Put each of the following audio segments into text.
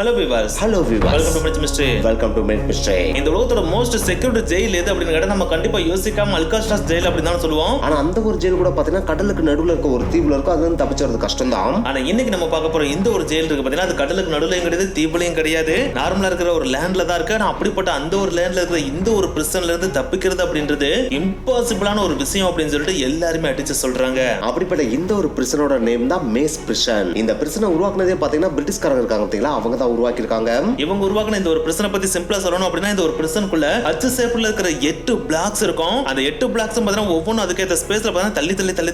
Hello viewers. Welcome to Myth Mystery. Welcome to Myth Mystery. இந்த உலகத்தோட most secured jail எது அப்படின்னு கேட்டா நம்ம கண்டிப்பா யோசிக்காம அல்காஸ்ட்ராஸ் ஜெயில் அப்படின்னு தான் சொல்லுவோம். ஆனா அந்த ஒரு ஜெயில் கூட பாத்தீங்கன்னா கடலுக்கு நடுவுல இருக்க ஒரு தீவுல இருக்கும், அது தப்பிச்சறது கஷ்டம் தான். ஆனா இன்னைக்கு நம்ம பார்க்க போற இந்த ஒரு ஜெயில் இருக்கு பாத்தீங்கன்னா அது கடலுக்கு நடுவுலயும் கிடையாது, தீவுலயும் கிடையாது, நார்மலா இருக்கிற ஒரு லேண்ட்ல தான் இருக்கு. ஆனா அப்படிப்பட்ட அந்த ஒரு லேண்ட்ல இருக்கிற இந்த ஒரு பிரிசன்ல இருந்து தப்பிக்கிறது அப்படின்றது இம்பாசிபிளான ஒரு விஷயம் அப்படின்னு சொல்லிட்டு எல்லாருமே அடிச்சு சொல்றாங்க. அப்படிப்பட்ட இந்த ஒரு பிரிசனோட நேம் தான் மேஸ் பிரிசன். இந்த பிரிசனை உருவாக்குனதே பாத்தீங்கன்னா பிரிட்டிஷ்காரங்க இருக்காங்க பாத்தீங்களா, அவங்க தான் உருவாக்கியிருக்காங்க. இவங்க உருவாக்குன இந்த ஒரு பிரிசனை பத்தி சிம்பிளா சொல்லணும் அப்படின்னா இந்த ஒரு பிரிசனுக்குள்ள அச்சு ஷேப்ல இருக்கிற 8 பிளாக்ஸ் இருக்கும். அந்த 8 பிளாக்ஸும் பாத்தீங்கன்னா ஒவ்வொன்றும் அதுக்கேற்ற ஸ்பேஸ்ல பாத்தீங்கன்னா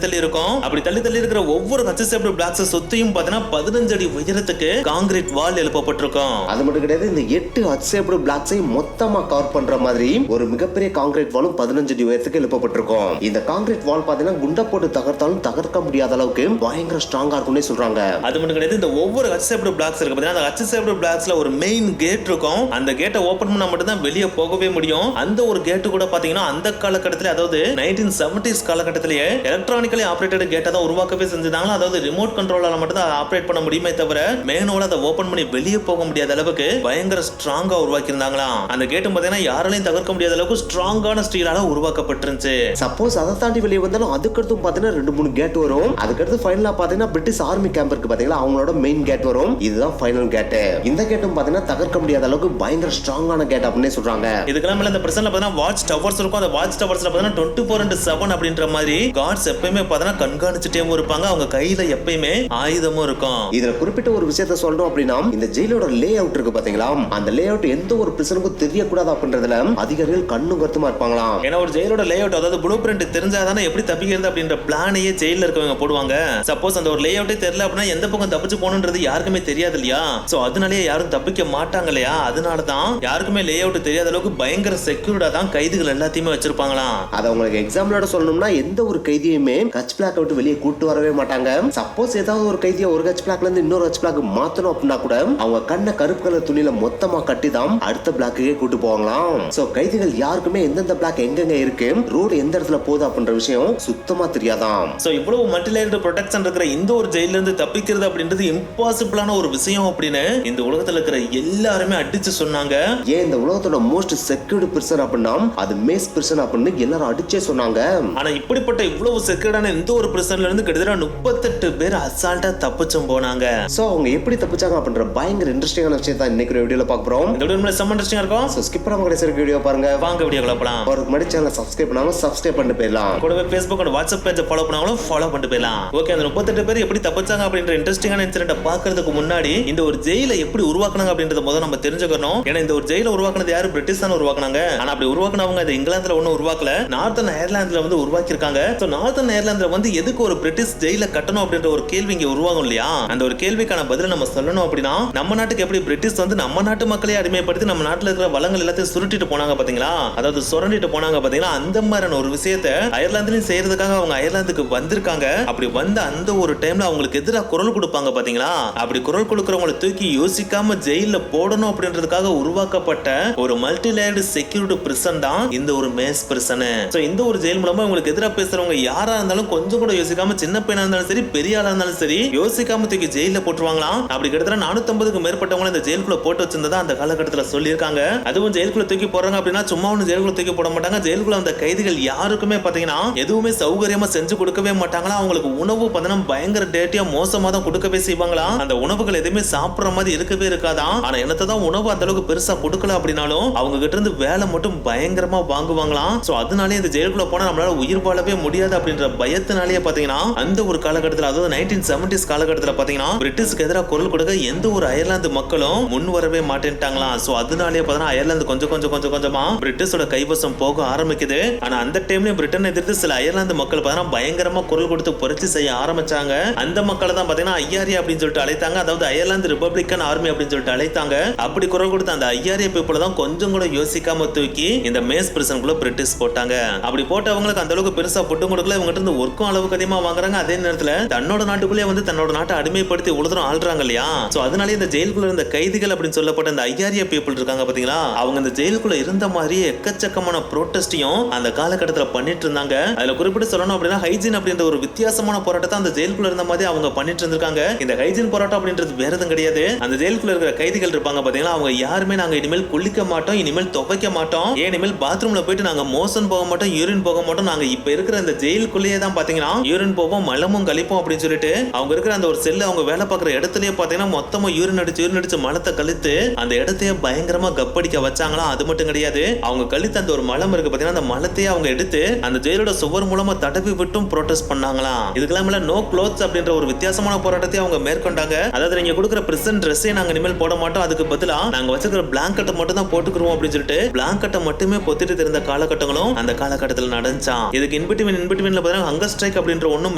தள்ளி இருக்கும். அப்படி தள்ளி இருக்கிற ஒவ்வொரு அச்சு ஷேப்டு பிளாக்ஸ் சுத்தியும் பாத்தீங்கன்னா 15 அடி உயரத்துக்கு கான்கிரீட் வால் எழுப்பப்பட்டிருக்கும். அது மட்டும் கிடையாது, இந்த 8 அச்சு ஷேப்டு பிளாக்ஸை மொத்தமா கவர் பண்ற மாதிரி ஒரு மிகப்பெரிய கான்கிரீட் வாலும் 15 அடி உயரத்துக்கு எழுப்பப்பட்டிருக்கும். இந்த கான்கிரீட் வால் பாத்தீங்கன்னா குண்டை போட்டு தகர்த்தாலும் தகர்க்க முடியாத அளவுக்கு பயங்கர ஸ்ட்ராங்கா இருக்கும்னே சொல்றாங்க. அது மட்டும் கிடையாது, இந்த ஒவ்வொரு அச்சு ஷேப்டு பிளாக்ஸ் இருக்கு பாத்தீங்கன்னா அந்த அச்சு ஷேப்டு பிளாக்ஸ்ல ஒரு மெயின் கேட் இருக்கும். அந்த கேட்டை ஓபன் பண்ணா மட்டும் தான் வெளியே போகவே முடியும். அந்த ஒரு கேட் கூட பாத்தீங்கன்னா அந்த காலகட்டத்திலே, அதாவது 1970s காலகட்டத்திலேயே எலக்ட்ரானிக்கலி ஆபரேட்டட் கேட்டை தான் உருவாக்கவே செஞ்சிருந்தாங்க. அதாவது ரிமோட் கண்ட்ரோலால மட்டும் தான் ஆபரேட் பண்ண முடியுமே தவிர மேனுவலா அதை ஓபன் பண்ணி வெளியே போக முடியாத அளவுக்கு பயங்கர ஸ்ட்ராங்கா உருவாக்கி இருந்தாங்களாம். அந்த கேட்டும் பாத்தீங்கன்னா யாராலையும் தகர்க்க முடியாத அளவுக்கு ஸ்ட்ராங்கான ஸ்டீலால உருவாக்கப்பட்டிருந்துச்சு. சப்போஸ் அதை தாண்டி வெளியே வந்தாலும் அதுக்கடுத்து பாத்தீங்கன்னா 2-3 கேட் வரும். அதுக்கடுத்து ஃபைனலா பாத்தீங்கன்னா பிரிட்டிஷ் ஆர்மி கேம்ப் இருக்கு பாத்தீங்களா, அவங்களோட மெயின் கேட் வரும். இதுதான் ஃபைனல் கேட். இந்த கேட்டும் பாத்தீங்கன்னா தகர்க்க முடியாத அளவுக்கு பயங்கர ஸ்ட்ராங்கான கேட் அப்படினே சொல்றாங்க. இதுக்கெல்லாம் மேல இந்த பிரசன்ல பாத்தீங்கன்னா வாட்ச் டவர்ஸ் இருக்கும். அந்த வாட்ச் டவர்ஸ்ல பாத்தீங்கன்னா 24/7 அப்படின்ற மாதிரி காட்ஸ் எப்பயுமே பாத்தீங்கன்னா கண்காணிச்சுட்டே இருப்பாங்க. அவங்க கையில எப்பயுமே ஆயுதமும் இருக்கும். இதுல குறிப்பிட்ட ஒரு விஷயத்தை சொல்லணும் அப்படின்னா, இந்த ஜெயிலோட லே அவுட் இருக்கு பாத்தீங்களா, அந்த லே அவுட் எந்த ஒரு பிரிசனுக்கும் தெரியக்கூடாது அப்படின்றதுல அதிகாரிகள் கண்ணும் கருத்துமா இருப்பாங்களாம். ஏன்னா ஒரு ஜெயிலோட லே அவுட், அதாவது ப்ளூ பிரிண்ட் தெரிஞ்சாதானே எப்படி தப்பிக்கிறது அப்படின்ற பிளானையே ஜெயில இருக்கவங்க போடுவாங்க. சப்போஸ் அந்த ஒரு லே அவுட்டே தெரியல அப்படின்னா எந்த பக்கம் தப்பிச்சு போகணுன்றது யாருக்குமே தெரியாது இல்லையா. சோ அதனாலேயே யாரும் தப்பிக்க மாட்டாங்க இல்லையா. அதனாலதான் யாருக்குமே லே அவுட் தெரியாத அளவுக்கு பயங்கர செக்யூர்டா தான் கைதிகள் எல்லாத்தையுமே வச்சிருப்பாங்களாம். அத உங்களுக்கு எக்ஸாம்பிளோட சொல்லணும்னா, எந்த ஒரு கைதியுமே கட்ச் பிளாக் விட்டு வெளியே கூட்டு வரவே மாட்டாங்க. சப்போஸ் ஏதாவது ஒரு கைதியை ஒரு கட்ச் பிளாக்ல இருந்து இன்னொரு கட்ச் பிளாக் மாத்தணும் அப்படின்னா கூட அவங்க கண்ணை கருப்பு கலர் துணியில மொத்தமா கட்டி தான் அடுத்த பிளாக்குக்கே கூட்டு போவாங்களாம். சோ கைதிகள் யாருக்குமே எந்தெந்த பிளாக் எங்கெங்க இருக்கு, ரோடு எந்த இடத்துல போகுது அப்படின்ற விஷயம் சுத்தமா தெரியாதாம். சோ இவ்வளவு மல்டிலேயர்டு ப்ரொடெக்ஷன் இருக்கிற இந்த ஒரு ஜெயில இருந்து தப்பிக்கிறது அப்படின்றது இம்பாசிபிளான ஒரு விஷயம் அப்படின்னு இந்த உலகத்துல இருக்கிற எல்லாருமே அடிச்சு சொன்னாங்க. ஏன் இந்த உலகத்தோட மோஸ்ட் செக்யூர்டு பிரிசன் அப்படின்னா அது மேஸ் பிரிசன் அப்படின்னு எல்லாரும் அடிச்சே சொன்னாங்க. ஆனா இப்படிப்பட்ட இவ்வளவு செக்யூர்டான இந்த ஒரு பிரிசன்ல இருந்து கிட்டத்தட்ட 38 பேர் அசால்ட்டா தப்பிச்சும் போனாங்க. சோ அவங்க எப்படி தப்பிச்சாங்க அப்படின்ற பயங்கர இன்ட்ரெஸ்டிங்கான விஷயத்தை இன்னைக்கு ஒரு வீடியோல பார்க்க போறோம். இந்த வீடியோ செம்ம இன்ட்ரெஸ்டிங்கா இருக்கும். சோ ஸ்கிப் பண்ணாம கடைசி வரைக்கும் வீடியோ பாருங்க. வாங்க வீடியோக்குள்ள போலாம். ஒரு முன்னாடி சேனலை சப்ஸ்கிரைப் பண்ணாம சப்ஸ்கிரைப் பண்ணிட்டு போயிடலாம். கூடவே Facebook and WhatsApp பேஜை ஃபாலோ பண்ணாலும் ஃபாலோ பண்ணிட்டு போயிடலாம். ஓகே, அந்த 38 பேர் எப்படி தப்பிச்சாங்க அப்படின்ற இன்ட்ரெஸ்டிங்கான இன்சிடென்ட் பார்க்கிறதுக்கு முன்னாடி இந்த ஒரு ஜெயிலை எப்படி உருவாக்குனாங்க அப்படின்றத முதல்ல நம்ம தெரிஞ்சுக்கணும். ஏன்னா இந்த ஒரு ஜெயிலை உருவாக்குனது யாரு? பிரிட்டிஷ் தான் உருவாக்குனாங்க. ஆனா அப்படி உருவாக்குனவங்க இது இங்கிலாந்துல ஒன்னும் உருவாக்கல, நார்த்தன் அயர்லாந்துல வந்து உருவாக்கியிருக்காங்க. சோ நார்த்தன் அயர்லாந்துல வந்து எதுக்கு ஒரு பிரிட்டிஷ் ஜெயில கட்டணும் அப்படின்ற ஒரு கேள்வி இங்க உருவாகும் இல்லையா. அந்த ஒரு கேள்விக்கான பதில நம்ம சொல்லணும் அப்படின்னா, நம்ம நாட்டுக்கு எப்படி பிரிட்டிஷ் வந்து நம்ம நாட்டு மக்களே அடிமைப்படுத்தி நம்ம நாட்டுல இருக்கிற வளங்கள் எல்லாத்தையும் சுருட்டிட்டு போனாங்க பாத்தீங்களா, அதாவது சுரண்டிட்டு போனாங்க பாத்தீங்களா, அந்த மாதிரியான ஒரு விஷயத்தை அயர்லாந்துலயும் செய்யறதுக்காக அவங்க அயர்லாந்துக்கு வந்திருக்காங்க. அப்படி வந்த அந்த ஒரு டைம்ல அவங்களுக்கு எதிராக குரல் கொடுப்பாங்க பாத்தீங்களா, அப்படி குரல் கொடுக்கறவங்களை தூக்கி யோசிக்காம ஜெயில போடணும் அப்படின்றதுக்காக உருவாக்கப்பட்ட ஒரு மல்டி லேயர்டு செக்யூரிட்டி பிரிசன் தான் இந்த ஒரு மேஸ் பிரிசன். சோ இந்த ஒரு ஜெயில் மூலமா உங்களுக்கு எதிராக பேசுறவங்க யாரா இருந்தாலும் கொஞ்சம் கூட யோசிக்காம, சின்ன பையனா இருந்தாலும் சரி பெரிய ஆளா இருந்தாலும் சரி, யோசிக்காம தூக்கி ஜெயில போட்டுருவாங்களாம். அப்படி கிட்டத்தட்ட 450க்கு மேற்பட்டவங்க இந்த ஜெயிலுக்குள்ள போட்டு வச்சிருந்ததா அந்த காலகட்டத்துல சொல்லியிருக்காங்க. அதுவும் ஜெயிலுக்குள்ள தூக்கி போறாங்க அப்படின்னா சும்மா ஒண்ணு ஜெயிலுக்குள்ள தூக்கி போட மாட்டாங்க. ஜெயிலுக்குள்ள அந்த கைதிகள் யாருக்குமே பாத்தீங்கன்னா எதுவுமே சௌகரியமா செஞ்சு கொடுக்கவே மாட்டாங்களா. அவங்களுக்கு உணவு பார்த்தீங்கன்னா பயங்கர டேட்டியா மோசமா தான் கொடுக்கவே செய்வாங்களா. அந்த உணவுகள் எதுவுமே சாப்பிடுற மாதிரி இருக்கவே இருக்காதான். ஆனா என்னதான் உணவு அந்த அளவுக்கு பெருசா கொடுக்கல அப்படின்னாலும் அவங்க கிட்ட இருந்து வேலை மட்டும் பயங்கரமா வாங்குவாங்களாம். சோ அதனாலே இந்த ஜெயிலுக்குள்ள போனா நம்மளால உயிர் வாழவே முடியாது அப்படின்ற பயத்தினாலேயே பாத்தீங்கன்னா அந்த ஒரு காலகட்டத்தில், அதாவது 1970s காலகட்டத்தில் பாத்தீங்கன்னா பிரிட்டிஷ்க்கு எதிராக குரல் கொடுக்க எந்த ஒரு அயர்லாந்து மக்களும் முன் வரவே மாட்டேன்ட்டாங்களாம். சோ அதனாலேயே பாத்தீங்கன்னா அயர்லாந்து கொஞ்சமா பிரிட்டிஷோட கைவசம் போக ஆரம்பிக்குது. ஆனா அந்த டைம்ல பிரிட்டன் எதிர்த்து சில அயர்லாந்து மக்கள் பாத்தீங்கன்னா பயங்கரமா குரல் கொடுத்து புரட்சி செய்ய ஆரம்பிச்சாங்க. அந்த மக்களை தான் பாத்தீங்கன்னா ஐஆர்ஏ அப்படின்னு சொல்லிட்டு அழைத்தாங்க. அதாவது அயர்லாந்து ரிபப்ளிகன் ஆர்மி அப்படின்னு சொல்லிட்டு அழைத்தாங்க. அப்படி குரல் கொடுத்த அந்த ஐஆர்ஏ பீப்புள் தான் கொஞ்சம் கூட யோசிக்காம தூக்கி இந்த மேஸ் பிரிசனுக்குள்ள பிரிட்டிஷ் போட்டாங்க. அப்படி போட்டவங்களுக்கு அந்த அளவுக்கு பெருசா புட்டும் கொடுக்கல, இவங்க இருந்து ஒர்க்கும் அளவுக்கு அதிகமா வாங்குறாங்க. அதே நேரத்துல தன்னோட நாட்டுக்குள்ளே வந்து தன்னோட நாட்டை அடிமைப்படுத்தி உழுதுறம் ஆள்றாங்க இல்லையா. சோ அதனால இந்த ஜெயிலுக்குள்ள இருந்த கைதிகள் அப்படின்னு சொல்லப்பட்ட இந்த ஐஆர்ஏ பீப்புள் இருக்காங்க பாத்தீங்களா, அவங்க இந்த ஜெயிலுக்குள்ள இருந்த மாதிரியே எக்கச்சக்கமான ப்ரோட்டஸ்டையும் அந்த காலகட்டத்துல பண்ணிட்டு இருந்தாங்க. அதுல குறிப்பிட்டு சொல்லணும் அப்படின்னா ஹைஜீன் அப்படின்ற ஒரு வித்தியாசமான போராட்டத்தை அந்த ஜெயிலுக்குள்ள இருந்த மாதிரி அவங்க பண்ணிட்டு இருந்திருக்காங்க. இந்த ஹைஜீன் போராட்டம் அப்படின்றது வேற எதுவும் கிடையாது. அந்த ஜெயிலுக்குள்ள இருக்கிற கைதிகள் இருப்பாங்க பாத்தீங்களா, அவங்க யாருமே நாங்க இனிமேல் குளிக்க மாட்டோம், இனிமேல் துவைக்க மாட்டோம், இனிமேல் பாத்ரூம்ல போயிட்டு நாங்க மோஷன் போக மாட்டோம், யூரின் போக மாட்டோம், நாங்க இப்ப இருக்கிற இந்த ஜெயிலுக்குள்ளேயே தான் பாத்தீங்கன்னா யூரின் போவோம், மலமும் கழிப்போம் அப்படின்னு சொல்லிட்டு அவங்க இருக்கிற அந்த ஒரு செல்லு அவங்க வேலை பார்க்குற இடத்துலயே பாத்தீங்கன்னா மொத்தமா யூரின் அடிச்சு மலத்தை கழித்து அந்த இடத்தையே பயங்கரமா கப்படிக்க வச்சாங்களா. அது மட்டும் கிடையாது, அவங்க கழித்து அந்த ஒரு மலம் இருக்கு பாத்தீங்கன்னா, அந்த மலத்தையே அவங்க எடுத்து அந்த ஜெயிலோட சுவர் மூலமா தடவி விட்டும் ப்ரோட்டஸ்ட் பண்ணாங்களாம். இதுக்கெல்லாம் நோ க்ளோத்ஸ் அப்படின்ற ஒரு வித்தியாசமான போராட்டத்தை அவங்க மேற்கொண்டாங்க. அதாவது நீங்க கொடுக்குற பிரிசன் ட்ரெஸ்ஸே நாங்க இனிமேல் போட மாட்டோம், அதுக்கு பதிலா நாங்க வச்சிருக்கிற பிளாங்கெட்டை மட்டும் தான் போட்டுக்கிறோம் அப்படின்னு சொல்லிட்டு பிளாங்கெட்டை மட்டுமே பொத்திட்டு இருந்த காலகட்டங்களும் அந்த காலகட்டத்தில் நடந்துச்சான். இதுக்கு இன்பிட்வீன்ல பாத்தீங்கன்னா ஹங்கர் ஸ்ட்ரைக் அப்படின்ற ஒண்ணும்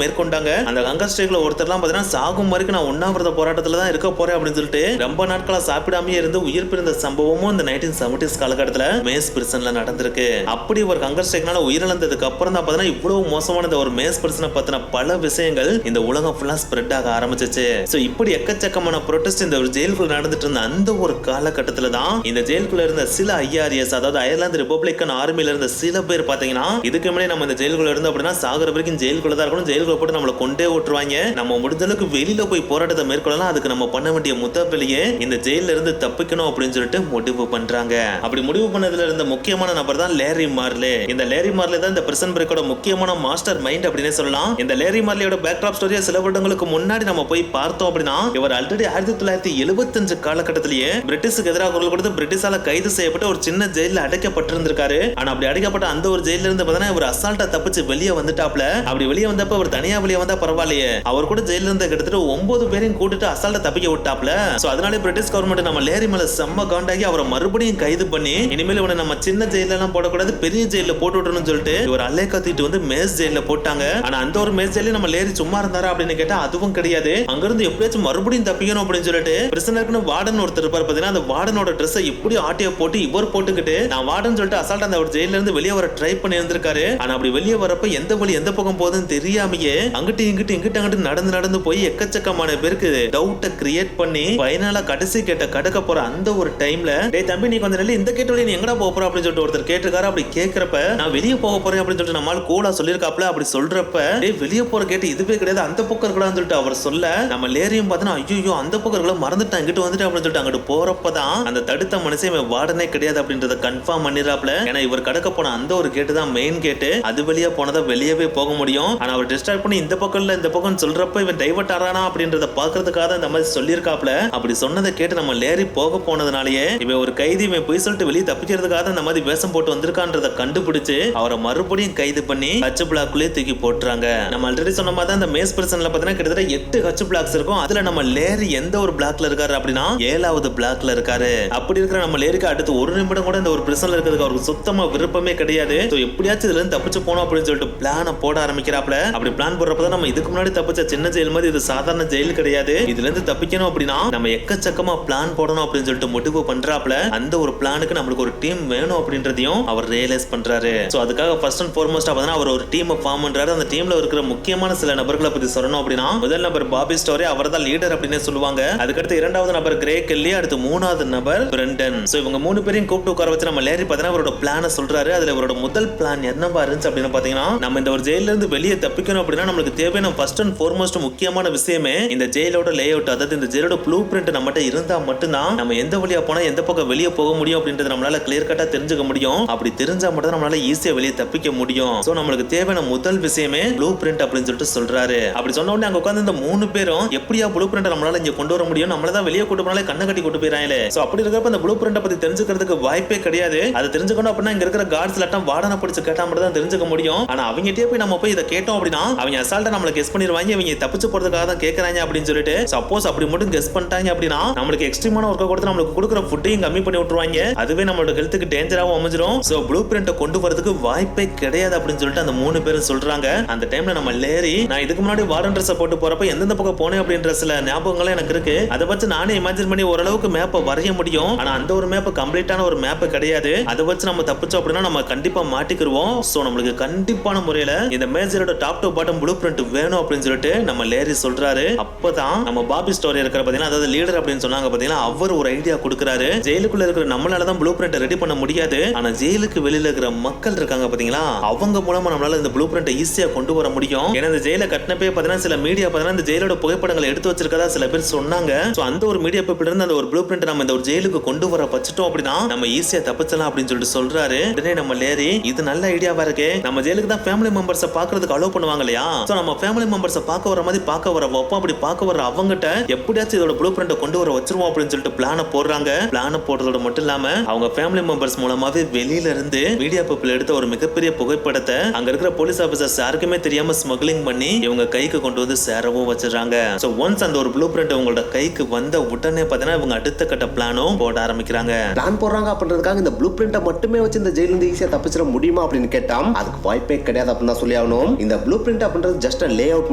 மேற்கொண்டாங்க. அந்த ஹங்கர் ஸ்ட்ரைக்ல ஒருத்தர்லாம் பாத்தீங்கன்னா சாகும் வரைக்கும் நான் உண்ணாவிரத போராட்டத்துல தான் இருக்க போறேன் அப்படின்னு சொல்லிட்டு ரொம்ப நாட்களா சாப்பிடாமே இருந்து உயிர் பிரிந்த சம்பவமும் இந்த 1970s காலகட்டத்துல மேஸ் பிரிசன்ல நடந்திருக்கு. அப்படி ஒரு ஹங்கர் ஸ்ட்ரைக்னால உயிரிழந்ததுக்கு அப்புறம் தான் பாத்தீங்கன்னா இவ்வளவு மோசமான இந்த ஒரு மேஸ் பிரிசனை பத்தின பல விஷயங்கள் இந்த உலகம் ஃபுல்லா ஸ்ப்ரெட் ஆக ஆரம்பிச்சிச்சு. சோ இப்படி எக்கச்சக்கமான ப்ரொடெஸ்ட் இந்த ஒரு ஜெயிலுக்குள்ள நடந்துட்டு இருந்த அந்த ஒரு காலகட்டத்துல தான் இந்த ஜெயிலுக்குள்ள இருந்த சில IRS, அதாவது அயர்லாந்து ரிபப்ளிகன் ஆர்மில இருந்த சில பேர் பாத்தீங்கன்னா இதுக்கு முன்னாடி நம்ம இந்த ஜெயிலுக்குள்ள இருந்து அப்படின்னா சாகுற வரைக்கும் ஜெயிலுக்குள்ள தான் இருக்கணும், ஜெயிலுக்குள்ள போட்டு நம்மளை கொண்டே விட்டுருவாங்க, நம்ம முடிஞ்ச அளவுக்கு வெளியில போய் போராட்டத்தை மேற்கொள்ளலாம், அதுக்கு நம்ம பண்ண வேண்டிய முதல்லையே இந்த ஜெயில இருந்து தப்பிக்கணும் அப்படின்னு சொல்லிட்டு முடிவு பண்றாங்க. அப்படி முடிவு பண்ணதுல இருந்த முக்கியமான நபர் தான் லேரி மார்லே. இந்த லேரி மார்லே தான் இந்த பிரிசன் பிரேக்கோட முக்கியமான மாஸ்டர் மைண்ட் அப்படினே சொல்லலாம். இந்த லேரி மார்லேயோட பேக்ட்ராப் ஸ்டோரியை சில வருடங்களுக்கு முன்னாடி நம்ம போய் பார்த்தோம் அப்படின்னா, இவர் ஆல்ரெடி 1975 காலகட்டத்திலேயே பிரிட்டிஷுக்கு எதிராக குரல் கொடுத்து பிரிட்டிஷால கைது செய்யப்பட்டு ஒரு சின்ன ஜெயில அடைக்கப்பட்டிருந்திருக்காரு. ஆனா அப்படி அடைக்கப்பட்ட அந்த ஒரு ஜெயில இருந்து பார்த்தீங்கன்னா இவர் அசால்ட்டா தப்பிச்சு வெளியே வந்துட்டாப்ல. அப்படி வெளியே வந்தப்ப அவர் தனியா வெளியே வந்தா பரவாயில்லையே, அவர் கூட ஜெயில இருந்து கிட்டத்தட்ட 9 பேரையும் கூட்டிட்டு அசால்ட்டா தப்பிக்க விட்டாப்ல. சோ அதனால பிரிட்டிஷ் கவர்மெண்ட் நம்ம லேரி மேல செம்ம காண்டாகி அவரை மறுபடியும் கைது பண்ணி இனிமேல் இவனை நம்ம சின்ன ஜெயில எல்லாம் போடக்கூடாது, பெரிய ஜெயில போட்டு விடணும்னு சொல்லிட்டு இவர் அல்லே கத்திட்டு வந்து மேஸ் ஜெயில போட்டாங்க. ஆனா அந்த ஒரு மேஸ் ஜெயில நம்ம லேரி சும்மா இருந்தாரா அப்படின்னு கேட்டா அதுவும் கிடையாது. அங்கிருந்து எப்படியாச்சும் மறுபடியும் தப்பிக்கணும் அப்படின்னு சொல்லிட்டு பிரிசனருக்குன்னு வார்டன் ஒருத்தர் இருப்பார் பாத்தீங்கன்னா, அந்த வார்டனோட ட்ரெஸ்ஸை எப்படி ஆட்டிய போட்டு இவர் போட்டுக்கிட்டு நான் வார்டன் சொல்லிட்டு அசால்ட்டா அந்த ஒரு ஜெயில இருந்து வெளியே வர ட்ரை பண்ணி இருந்திருக்காரு. ஆனா அப்படி வெளியே வரப்ப எந்த வழி எந்த பக்கம் போகுதுன்னு தெரியாமையே அங்கிட்டு இங்கிட்டு நடந்து போய் எக்கச்சக்கமான பேருக்கு டவுட்டை கிரியேட் பண்ணி ஃபைனலா கடைசி கேட்ட கடக்க போற அந்த ஒரு டைம்ல, டேய் தம்பி நீ கொஞ்சம் நல்ல இந்த கேட்ட வழி நீ எங்கடா போக போற அப்படின்னு சொல்லிட்டு ஒருத்தர் கேட்டிருக்காரு. அப்படி கேட்கிறப்ப நான் வெளியே போக போறேன் அப்படின்னு சொல்லிட்டு நம்மால் கூலா சொல்லியிருக்காப்ல. அப்படி சொல்றப்ப டேய் வெளியே போற கேட்டு இதுவே கிடையாது, அந்த பக்கம் இருக்கலாம்னு சொல்லிட்டு அவர் சொல்ல நம்ம லேரியும் பார்த்தா ஐயோ அந்த பக்கம் இருக்கல மறந்துட்டான் இங்கிட்டு வந்துட்டு அப்படின்னு சொல்லிட்டு அங்கிட்டு போறப்பதான் அந்த தடுத்த மனுஷன் வார்டனே கிடையாது அப்படின்றத கன்ஃபார்ம் பண்ணிடுறாப்ல. ஏன்னா இவர் கடக்க போன அந்த ஒரு கேட்டு தான் மெயின் கேட்டு, அது வெளியே போனதா வெளியவே போக முடியும். ஆனா அவர் டிஸ்ட்ராக்ட் பண்ணி இந்த பக்கம் இல்ல இந்த பக்கம் சொல்றப்ப இவன் டைவர்ட் ஆறானா அப்படின்றத பாக்குறதுக்காக இந்த மாதிரி சொல்லியிருக்காப்ல. அப்படி சொன்னதை கேட்டு நம்ம லேரி போக போனதுனாலேயே இவன் ஒரு கைதி இவன் போய் சொல்லிட்டு வெளியே தப்பிக்கிறதுக்காக இந்த மாதிரி வேஷம் போட்டு வந்திருக்கான்றத கண்டுபிடிச்சு அவரை மறுபடியும் கைது பண்ணி ஹச் பிளாக்குள்ளே தூக்கி போட்டுறாங்க. நம்ம ஆல்ரெடி சொன்ன மாதிரி அந்த மேஸ் பிரிசன்ல பாத்தீங்கன்னா கிட்டத்தட்ட 8 ஹச் பிளாக்ஸ் இருக்கும். அதுல நம்ம லேரி எந்த ஒரு பிளாக்ல இருக்காரு அப்படின்னா 7வது பிளாக்ல இருக்காரு. அப்படி இருக்கிற நம்ம லேரிக்கு அடுத்து ஒரு நிமிடம் கூட இந்த ஒரு பிரிசன்ல இருக்கிறதுக்கு அவருக்கு சுத்தமா விருப்பமே கிடையாது. எப்படியாச்சும் இதுல இருந்து தப்பிச்சு போனோம் அப்படின்னு சொல்லிட்டு பிளான போட ஆரம்பிக்கிறாப்ல. அப்படி பிளான் போடுறப்பதான் நம்ம இதுக்கு முன்னாடி தப்பிச்ச சின்ன ஜெயில் மாதிரி இது சாதாரண ஜெயில் கிடையாது, இதுல இருந்து தப்பிக்கணும் அப்படின்னா நம்ம எக்கச்சக்கமா பிளான் போடணும் அப்படின்னு சொல்லிட்டு முடிவு பண்றாப்ல. அந்த ஒரு பிளானுக்கு நம்மளுக்கு ஒரு டீம் வேணும் அப்படின்றதையும் அவர் ரியலைஸ் பண்றாரு. சோ அதுக்காக ஃபர்ஸ்ட் அண்ட் ஃபார்மோஸ்ட் அவர் ஒரு டீமை ஃபார்ம் பண்றாரு. அந்த டீம்ல இருக்கிற முக்கியமான சில நபர்களை பத்தி சொல்லணும் அப்படின்னா, முதல் நபர் பாபி ஸ்டோரி, அவர் தான் லீடர் அப்படின்னு சொல்லுவாங்க. அதுக்கடுத்து 2வது நபர் கிரே கெல்லி, அடுத்து 3வது நபர் பிரண்டன். சோ இவங்க 3 பேரையும் கூப்பிட்டு உட்கார வச்சு நம்ம லேரி பார்த்தீங்கன்னா அவரோட பிளானை சொல்றாரு. அதுல அவரோட முதல் பிளான் என்னவா இருந்துச்சு அப்படின்னு பாத்தீங்கன்னா, நம்ம இந்த ஒரு ஜெயில இருந்து வெளியே தப்பிக்கணும் அப்படின்னா நம்மளுக்கு தேவையான ஃபர்ஸ்ட் அண்ட் ஃபார்மோஸ்ட் முக்கியமான விஷயமே இந்த ஜெயிலோட லே அவுட், அதாவது இந்த ஜெயிலோட ப்ளூ பிரிண்ட் நம்மகிட்ட இருந்தா மட்டும்தான் நம்ம எந்த வழியா போனா எந்த பக்கம் வெளியே போக முடியும் அப்படின்றது நம்மளால கிளியர் கட்டா தெரிஞ்சுக்க முடியும். அப்படி தெரிஞ்சா மட்டும் நம்மளால ஈஸியா வெளியே தப்பிக்க முடியும். சோ நம்மளுக்கு தேவையான முதல் விஷயமே ப்ளூ பிரிண்ட் அப்படின்னு சொல்லிட்டு சொல்றாரு. அப்படி சொன்ன உடனே அங்க உட்கார்ந்து இந்த 3 பேரும் எப்படியா ப்ளூ பிரிண்ட் நம்மளால இங்க கொண்டு வர முடியும், நம்மளதான் வெளியே கூட்டு போனாலே கண்ணை கட்டி கூட்டு போயிறாங்களே. சோ அப்படி இருக்கிறப்ப அந்த ப்ளூ பிரிண்ட பத்தி தெரிஞ்சுக்கிறதுக்கு வாய்ப்பே கிடையாது. அதை தெரிஞ்சுக்கணும் அப்படின்னா இங்க இருக்கிற கார்ட்ஸ் லட்டம் வார்டனை பிடிச்சு கேட்டா மட்டும் தான் தெரிஞ்சுக்க முடியும். ஆனா அவங்ககிட்டயே போய் நம்ம போய் இதை கேட்டோம் அப்படின்னா அவங்க அசால்ட்டா நம்மள கெஸ் பண்ணிடுவாங்க, இவங்க தப்பிச்சு போறதுக்காக தான் கேட்கறாங்க அப்படின்னு சொல்லிட்டு. சப்போஸ் அப்படி மட்டும் கெஸ் பண்ணிட்டாங்க அப்படின்னா நம்மளுக்கு எக்ஸ்ட்ரீமான ஒர்க்கை கொடுத்து நம்மளுக்கு கொடுக்குற ஃபுட்டையும் கம்மி பண்ணி விட்டுருவாங்க, அதுவே நம்மளோட ஹெல்த்துக்கு டேஞ்சராகவும் அமைஞ்சிரும். சோ ப்ளூ பிரிண்ட கொண்டு வரதுக்கு வாய்ப்பே கிடையாது அப்படின்னு சொல்லிட்டு அந்த 3 பேரும் சொல்றாங்க. அந்த டைம்ல நம்ம லேரி நான் இதுக்கு முன்னாடி வார்டன் ட்ரெஸ் போட்டு போறப்ப எந்தெந்த பக்கம் போனேன் அப்படின்ற சில ஞாபகங்களும் எனக்கு இருக்கு. அதை வச்சு நானே இமேஜின் பண்ணி ஓரளவுக்கு மேப்பை வரைய முடியும். ஆனா அந்த ஒரு மேப் கம்ப்ளீட்டான ஒரு மேப் கிடையாது. அதை வச்சு நம்ம தப்பிச்சோம் அப்படின்னா நம்ம கண்டிப்பா மாட்டிக்கிருவோம். சோ நம்மளுக்கு கண்டிப்பான முறையில இந்த மேஜரோட top to bottom blueprint வேணும் அப்படின்னு சொல்லிட்டு நம்ம லேரி சொல்றாரு. அப்பதான் நம்ம பாபி ஸ்டோரி இருக்கிற பாத்தீங்கன்னா, அதாவது லீடர் அப்படின்னு சொன்னாங்க பாத்தீங்கன்னா, அவர் ஒரு ஐடியா கொடுக்குறாரு. ஜெயிலுக்குள்ள இருக்கிற நம்மளால தான் ப்ளூ பிரிண்ட் ரெடி பண்ண முடியாது, ஆனா ஜெயிலுக்கு வெளியில இருக்கிற மக்கள் இருக்காங்க பாத்தீங்களா, அவங்க மூலமா நம்மளால இந்த ப்ளூ பிரிண்ட் ஈஸியா கொண்டு வர முடியும். ஏன்னா இந்த ஜெயில கட்டினப்பே பாத்தீங்கன்னா சில மீடியா பாத்தீங்கன்னா இந்த ஜெயிலோட புகைப்படங்களை எடுத்து வச்சிருக்கதா சில பேர் சொன்னாங்க. சோ அந்த ஒரு மீடியா பேப்பர்ல இருந்து அந்த ஒரு ப்ளூ பிரிண்ட் நம்ம இந்த ஒரு ஜெயிலுக்கு கொண்டு வர வச்சிட்டோம் அப்படின்னா நம்ம ஈஸியா தப்பிச்சலாம் அப்படின்னு சொல்லிட்டு சொல்றாரு. உடனே நம்ம லேரி இது நல்ல ஐடியாவா இருக்கு, நம்ம ஜெயிலுக்கு தான் ஃபேமிலி மெம்பர்ஸை பாக்குறதுக்கு அலோவ் பண்ணுவாங்க இல்லையா, சோ நம்ம ஃபேமிலி மெம்பர்ஸை பார்க்க வர மாதிரி பார்க்க வர வைப்போம். அப்படி பார்க்க வர அவங்ககிட்ட எப்படியாச்சும் இதோட ப்ளூ பிரிண்ட கொண்டு வர வச்சிருவோம் அப்படின்னு சொல்லிட்டு பிளான போடுறாங்க. பிளான போடுறதோட மட்டும் இல்லாம அவங்க ஃபேமிலி மெம்பர்ஸ் மூலமாவே வெளியில இருந்து மீடியா பேப்பர்ல எடுத்த ஒரு மிகப்பெரிய புகைப்படத்தை அங்க இருக்கிற போலீஸ் ஆபீசர்ஸ் யாருக்குமே தெரியாம ஸ்மக்லிங் பண்ணி இவங்க கைக்கு கொண்டு வந்து சேரவும் வச்சிடறாங்க. சோ ஒன்ஸ் அந்த ஒரு ப்ளூ பிரிண்ட் உங்களோட கைக்கு வந்த உடனே பாத்தீங்கன்னா இவங்க அடுத்த கட்ட பிளானும் போட ஆரம்பிக்கிறாங்க. பிளான் போடுறாங்க அப்படின்றதுக்காக இந்த ப்ளூ பிரிண்ட மட்டுமே வச்சு இந்த ஜெயில இருந்து ஈஸியா தப்பிச்சிட முடியுமா அப்படின்னு கேட்டா அதுக்கு வாய்ப்பே கிடையாது அப்படின்னு தான் சொல்லி ஆகணும். இந்த ப்ளூ பிரிண்ட் அப்படின்றது ஜஸ்ட் லே அவுட்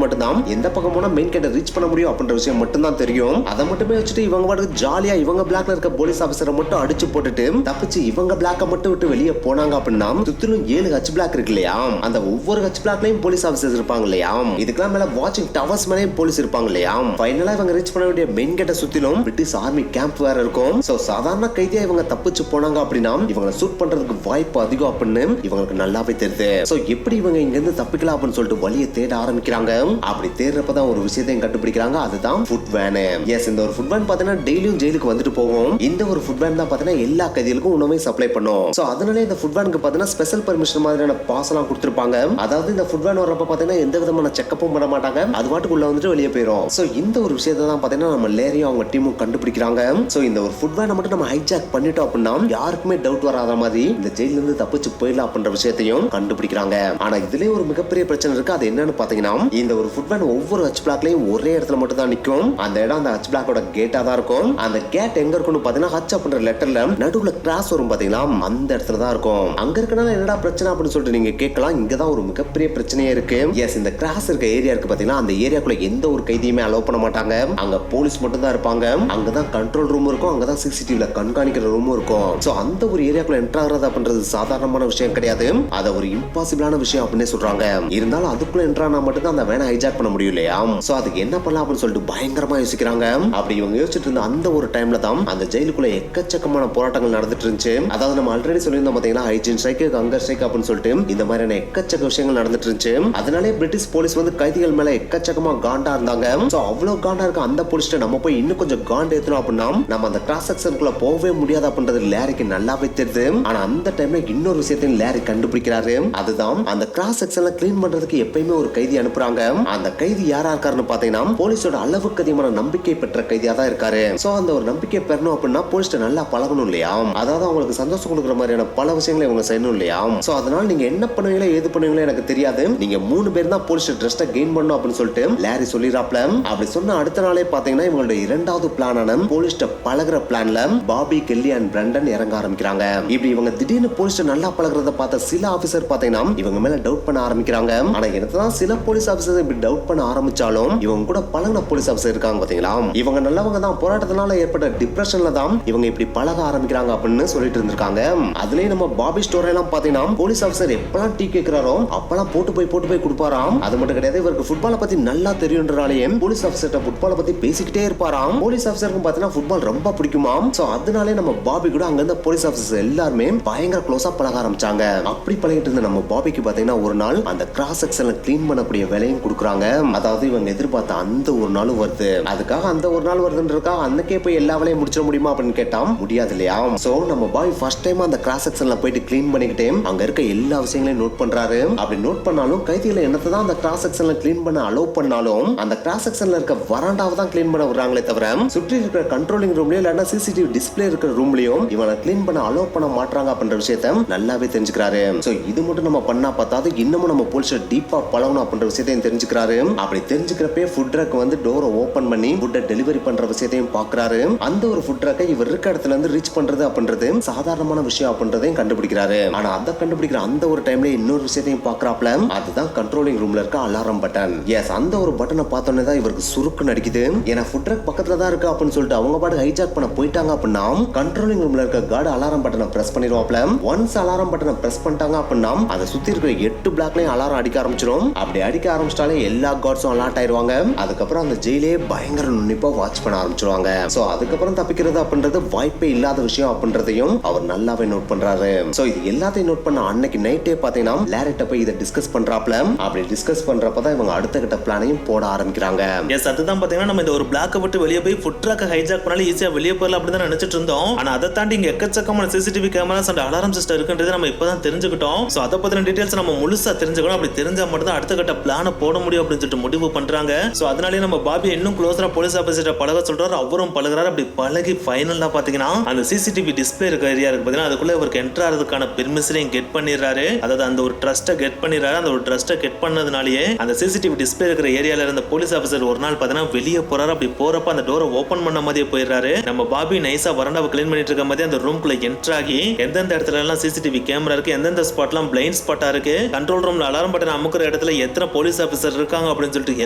மட்டும் தான், எந்த பக்கம் போனா மெயின் கேட்ட ரீச் பண்ண முடியும் அப்படின்ற விஷயம் மட்டும் தான் தெரியும். அதை மட்டுமே வச்சுட்டு இவங்க பாட்டுக்கு ஜாலியா இவங்க பிளாக்ல இருக்க போலீஸ் ஆபீசரை மட்டும் அடிச்சு போட்டுட்டு தப்பிச்சு இவங்க பிளாக்க மட்டும் விட்டு வெளியே போனாங்க அப்படின்னா சுத்திலும் 7 ஹச் பிளாக் இருக்கு இல்லையா, அந்த ஒவ்வொரு ஹச் பிளாக்லயும் போலீஸ் ஆபீசர்ஸ் இருப்பாங்க இல்லையா, இதுக்கெல்லாம் மேல வாட்சிங் டவர்ஸ் மேலேயும் போலீஸ் இருப்பாங்க இல்லையா. ஃபைனலா இவங்க ரீச் பண்ண வேண்டிய மெயின் கேட்ட சுத்திலும் பிரிட்டிஷ் ஆர்மி கேம்ப் வேற இருக்கும். சோ சாதாரண கைதியா இவங்க தப்பிச்சு போனாங்க அப்படின்னா இவங்களை ஷூட் பண்றதுக்கு வாய்ப்பு அதிகம் அப்படின்னு இவங்களுக்கு நல்லாவே தெரியுது. சோ எப்படி இவங்க இங்க இருந்து தப்பிக்கலாம் அப்படின்னு சொல்லிட்டு வழியை தேட ஆரம்பிக்கிறாங்க. அப்படி தேடுறப்பதான் ஒரு விஷயத்தையும் கண்டுபிடிக்கிறாங்க, அதுதான் ஃபுட் வேன். எஸ், இந்த ஒரு ஃபுட் வேன் பாத்தீங்கன்னா டெய்லியும் ஜெயிலுக்கு வந்துட்டு போகும். இந்த ஒரு ஃபுட் வேன் தான் பாத்தீங்கன்னா எல்லா கைதிகளுக்கும் உணவை சப்ளை பண்ணும். சோ அதனால இந்த ஃபுட் வேனுக்கு பாத்தீங்கன்னா ஸ்பெஷல் பர்மிஷன் மாதிரியான பாஸ் எல்லாம் கொடுத்திருப்பாங்க. அதாவது இந்த ஃபுட் வேன் வரப்ப பாத்தீங்கன்னா எந்த விதமான செக்கப்பும் பண்ண மாட்டாங்க, அது பாட்டுக்குள்ள வந்துட்டு வெளியே போயிடும். சோ இந்த ஒரு விஷயத்தை தான் பாத்தீங்கன்னா நம்ம லேரியும் அவங்க டீமும் கண்டுபிடிக்கிறாங்க. சோ இந்த ஒரு ஃபுட் வேனை மட்டும் நம்ம ஹைஜாக் பண்ணிட்டோம் அப்படின்னா யாருக்குமே டவுட் வராத மாதிரி இந்த ஜெயில இருந்து தப்பிச்சு போயிடலாம் அப்படின்ற விஷயத்தையும் கண்டுபிடிக்கிறாங்க. ஆனா இதுலயே ஒரு மிகப்பெரிய பிரச்சனை இருக்கு, அது என்னன்னு பாத்தீங்கன்னா இந்த ஒரு ஃபுட் வேன் ஒவ்வொரு ஹச் பிளாக்லயும் ஒரே இடத்துல மட்டும் தான் நிக்கும். அந்த இடம் அந்த ஹச் பிளாக்கோட கேட்டா தான் இருக்கும். அந்த கேட் எங்க இருக்குன்னு பாத்தீங்கன்னா ஹச் அப்படின்ற லெட்டர்ல நடுவுல கிராஸ் வரும் பாத்தீங்களா, அந்த இடத்துல தான் இருக்கும். அங்க இருக்கனால என்னடா பிரச்சனை அப்படின்னு சொல்லிட்டு நீங்க கேட்கலாம். இங்கதான் ஒரு மிகப்பெரிய பிரச்சனையே இருக்கு. எஸ், இந்த கிராஸ் இருக்க ஏரியா இருக்கு பாத்தீங்கன்னா, அந்த ஏரியாக்குள்ள எந்த ஒரு கைதியுமே அலோவ் பண்ண மாட்டாங்க. அங்க போலீஸ் மட்டும் தான் இருப்பாங்க. அங்கதான் கண்ட்ரோல் ரூம் இருக்கும், அங்கதான் சிசிடிவில கண்காணிக்கிற ரூமும் இருக்கும். சோ அந்த ஒரு ஏரியாக்குள்ள என்டர் ஆகிறது அப்படின்றது சாதாரணமான விஷயம் கிடையாது, அது ஒரு இம்பாசிபிளான விஷயம் அப்படின்னு சொல்றாங்க. இருந்தாலும் அதுக்குள்ள என்டர் ஆனா மட்டும் தான் அந்த வேனை ஹைஜாக் பண்ண முடியும் இல்லையா. சோ அதுக்கு என்ன பண்ணலாம் அப்படின்னு சொல்லிட்டு பயங்கரமா யோசிக்கிறாங்க. அப்படி இவங்க யோசிச்சுட்டு இருந்த அந்த ஒரு டைம்ல தான் அந்த ஜெயிலுக்குள்ள எக்கச்சக்கமான போராட்டங்கள் நடந்துட்டு இருந்துச்சு. அதாவது நம்ம ஆல்ரெடி சொல்லியிருந்தோம் பாத்தீங்கன்னா ஹைஜீன் ஸ்ட்ரைக், ஹங்கர் ஸ்ட்ரைக் அப்படின்னு சொல்லிட்டு இந்த மாதிரியான எக்கச்சக்க விஷயங்கள் நடந்துட்டு இருந்துச்சு. அதனாலே பிரிட்டிஷ் போலீஸ் வந்து கைதிகள் மேல எக்கச்சக்கமா காண்டா இருந்தாங்க. சோ அவ்வளவு காண்டா இருக்க அந்த போலீஸ்ட நம்ம போய் இன்னும் கொஞ்சம் காண்ட் ஏத்தணும் அப்படின்னா நம்ம அந்த கிராஸ் செக்ஷனுக்குள்ள போகவே முடியாது அப்படின்றது லேரிக்கு நல்லாவே தெரியுது. ஆனா அந்த டைம்ல இன்னொரு விஷயத்தையும் லேரி கண்டுபிடிக்கிறாரு, அதுதான் அந்த கிராஸ் செக்ஷன்ல கிளீன் பண்றதுக்கு எப்பயுமே ஒரு கைதி அனுப்புறாங்க. அந்த கைதி யாரா இருக்காருன்னு பாத்தீங்கன்னா போலீஸோட அளவுக்கு அதிகமான நம்பிக்கை பெற்ற கைதியா தான் இருக்காரு. சோ அந்த ஒரு நம்பிக்கை பெறணும் அப்படின்னா போலீஸ்ட நல்லா பழகணும் இல்லையா, அதாவது அவங்களுக்கு சந்தோஷம் கொடுக்குற மாதிரியான பல விஷயங்களை இவங்க செய்யணும் இல்லையா. சோ அதனால நீங்க என்ன பண்ணுவீங்களோ ஏது பண்ணுவீங்களோ எனக்கு தெரியாது, நீங்க 3 பேர் தான் போலீஸ் ட்ரஸ்ட கெயின் பண்ணணும் அப்படின்னு சொல்லிட்டு லேரி சொல்லிராப்ல. அப்படி சொன்ன அடுத்த நாளே பாத்தீங்கன்னா இவங்களோட இரண்டாவது பிளானான போலீஸ்ட பழகுற பிளான்ல பாபி, கெல்லி அண்ட் பிரண்டன் இறங்க ஆரம்பிக்கிறாங்க. இப்படி இவங்க திடீர்னு போலீஸ்ட நல்லா பழகுறத பார்த்த சில ஆபீசர் பாத்தீங்கன்னா இவங்க மேல டவுட் பண்ண ஆரம்பிக்கிறாங்க. ஆனா என்னதான் சில போலீஸ் ஆபீசர் இப்படி டவுட் பண்ண ஆரம்பிச்சாலும் இவங்க கூட பழகின போலீஸ் ஆபீசர் இருக்காங்க பாத்தீங்களா, இவங்க நல்லவங்க தான், போராட்டத்தினால ஏற்பட்ட டிப்ரெஷன்ல தான் இவங்க இப்படி பழக ஆரம்பிக்கிறாங்க அப்படின்னு சொல்லிட்டு இருந்திருக்காங்க. அதுலயே நம்ம பாபி ஸ்டோரி எல்லாம் பாத்தீங்கன்னா போலீஸ் ஆபீசர் எப்பெல்லாம் டீ கேக்குறாரோ அப்பெல்லாம் போட்டு போய் கொடுப்பாராம். அது மட்டும் கிடையாது, இவருக்கு ஃபுட்பாலை பத்தி நல்லா தெரியும்ன்றனாலேயே போலீஸ் ஆபீசர்ட்ட ஃபுட்பாலை பத்தி பேசிக்கிட்டே இருப்பாராம். போலீஸ் ஆபீசருக்கு பாத்தீங்கன்னா ஃபுட்பால் ரொம்ப பிடிக்குமாம். சோ அதனாலே நம்ம பாபி கூட அங்க இருந்த போலீஸ் ஆபீசர்ஸ் எல்லாருமே பயங்கர க்ளோஸா பழக ஆரம்பிச்சாங்க. அப்படி பழகிட்டு இருந்த நம்ம பாபிக்கு பாத்தீங்கன்னா ஒரு நாள் அந்த கிராஸ் செக்ஷன்ல கிளீன் பண்ணக்கூடிய வேலையும் கொடுக்குறாங்க. அதாவது இவங்க எதிர்பார்த்த அந்த ஒரு நாளும் வருது. அதுக்காக அந்த ஒரு நாள் வருதுன்றதுக்காக அன்னைக்கே போய் எல்லா வேலையும் முடிச்சிட முடியுமா அப்படின்னு கேட்டா முடியாது இல்லையா. சோ நம்ம பாய் ஃபர்ஸ்ட் டைம் அந்த கிராஸ் செக்ஷன்ல போயிட்டு கிளீன் பண்ணிக்கிட்டே அங்க இருக்க எல்லா விஷயங்களையும் நோட் பண்றாரு. அப்படி நோட் பண்ணாலும் கைதிகளை என்னதான் அந்த கிராஸ் செக்ஷன்ல கிளீன் பண்ண அலோவ் பண்ணாலும் அந்த கிராஸ் செக்ஷன்ல இருக்க வராண்டாவை தான் கிளீன் பண்ண விடுறாங்களே தவிர சுற்றி இருக்கிற கண்ட்ரோலிங் ரூம்லயோ இல்லைன்னா சிசிடிவி டிஸ்பிளே இருக்கிற ரூம்லயும் இவனை கிளீன் பண்ண அலோவ் பண்ண மாட்டாங்க அப்படின்ற விஷயத்தை நல்லாவே தெரிஞ்சுக்கிறாரு. சோ இது மட்டும் நம்ம பண்ணா பார்த்தாது இன்னமும் நம்ம போலீஸ் டீப்பா பழகணும் அப்படின்ற விஷயத்தையும் தெரிஞ்சுக்கிறாரு. அப்படி தெரிஞ்சுக்கிறப்பே ஃபுட் ட்ரக் வந்து டோரை ஓபன் பண்ணி ஃபுட்டை டெலிவரி பண்ற விஷயத்தையும் பாக்குறாரு. அந்த ஒரு ஃபுட் ட்ரக்கை இவர் இருக்க இடத்துல இருந்து ரீச் பண்றது அப்படின்றது சாதாரணமான விஷயம் அப்படின்றதையும் கண்டுபிடிக்கிறாரு. ஆனா அதை கண்டுபிடிக்கிற அந்த ஒரு டைம்ல இன்னொரு விஷயத்தையும் பாக்குறாப்ல, அதுதான் கண்ட்ரோலிங் ரூம்ல இருக்க அலாரம் பட்டன். எஸ், அந்த ஒரு பட்டனை பார்த்தோன்னே தான் இவருக்கு சுருக்கு நடிக்குது. ஏன்னா ஃபுட் ட்ரக் பக்கத்துல தான் இருக்கு அப்படின்னு சொல்லிட்டு அவங்க பாட்டு ஹைஜாக் பண்ண போயிட்டாங்க அப்படின்னா கண்ட்ரோலிங் ரூம்ல இருக்க கார்டு அலாரம் பட்டனை பிரஸ் பண்ணிடுவாப்ல. ஒன்ஸ் அலாரம் பட்டனை பிரஸ் பண்ணிட்டாங்க அப்படின்னா அதை சுத்தி இருக்கிற 8 பிளாக்லயும் அலாரம் அடிக்க ஆரம்பிச்சிடும். அப்படி அடிக்க ஆரம்பிச்சிட்டாலே எல்லா கார்ட்ஸும் அலர்ட் ஆயிருவாங்க. அதுக்கப்புறம் அந்த ஜெயிலே பயங்கர நுண்ணிப்பா வாட்ச் பண்ண ஆரம்பிச்சிருவாங்க. சோ அதுக்கப்புறம் தப்பிக்கிறது அப்படின்றது வாய்ப்பே இல்லாத விஷயம் அப்படின்றதையும் அவர் நல்லாவே நோட் பண்றாரு. சோ இது எல்லாத்தையும் நோட் பண்ண அன்னைக்கு நைட்டே பாத்தீங்கன்னா லேரிட்ட போய் இதை டிஸ்கஸ் பண்றாப்ல. அப்படி டிஸ்கஸ் பண்றப்பதான் இவங்க அடுத்த கட்ட பிளானையும் போட ஆரம்பிக்கிறாங்க. எஸ், அதுதான் பாத்தீங்கன்னா நம்ம இந்த ஒரு பிளாக்கை விட்டு விட்டு வெளியே போய் ஃபுட் ட்ரக் ஹைஜாக் பண்ணாலும் ஈஸியா வெளியே போயிடலாம் அப்படின்னு தான் நினைச்சிட்டு இருந்தோம். ஆனா அதை தாண்டி இங்க எக்கச்சக்கமான CCTV cameras and alarm system இருக்குன்றது நம்ம இப்பதான் தெரிஞ்சுக்கிட்டோம். சோ அதை பத்தின டீடைல்ஸ் நம்ம முழுசா தெரிஞ்சுக்கணும். அப்படி தெரிஞ்சா மட்டும் தான் அடுத்த கட்ட பிளான போட முடியும் அப்படின்னு சொல்லிட்டு முடிவு பண்றாங்க. சோ அதனாலே நம்ம பாபி இன்னும் க்ளோஸரா போலீஸ் ஆபீசர்ட்ட பழக சொல்றாரு. அவரும் பழகுறாரு. அப்படி பழகி ஃபைனலா பாத்தீங்கன்னா அந்த சிசிடிவி டிஸ்பிளே இருக்க ஏரியா இருக்கு பாத்தீங்கன்னா அதுக்குள்ள இவருக்கு என்டர் ஆகிறதுக்கான பெர்மிஷனையும் கெட் பண்ணிடுறாரு. அதாவது அந்த ஒரு ட்ரஸ்ட்டை கெட் பண்ணிடுறாரு. அந்த ஒரு ட்ரஸ்ட்டை கெட் பண்ணதுனாலேயே அந்த சிசிடிவி டிஸ்பிளே இருக்கிற ஏரியால இருந்த போலீஸ் ஆபீசர் ஒரு நாள் பாத்தீங்கன்னா வெளியே போறாரு. அப்படி போறப்ப அந்த டோரை ஓபன் பண்ண மாதிரியே போயிடுறாரு. நம்ம பாபி நைஸா வராண்டாவை கிளீன் பண்ணிட்டு இருக்க மாதிரி அந்த ரூம்குள்ள என்டர் ஆகி எந்தெந்த இடத்துல எல்லாம் சிசிடிவி கேமரா இருக்கு, எந்தெந்த ஸ்பாட்லாம் பிளைண்ட் ஸ்பாட்டா இருக்கு, கண்ட்ரோல் ரூம்ல அலாரம் பட்டன் அமுக்குற இடத்துல எத்தனை போலீஸ் ஆபீசர் இருக்காங்க அப்படின்னு சொல்லிட்டு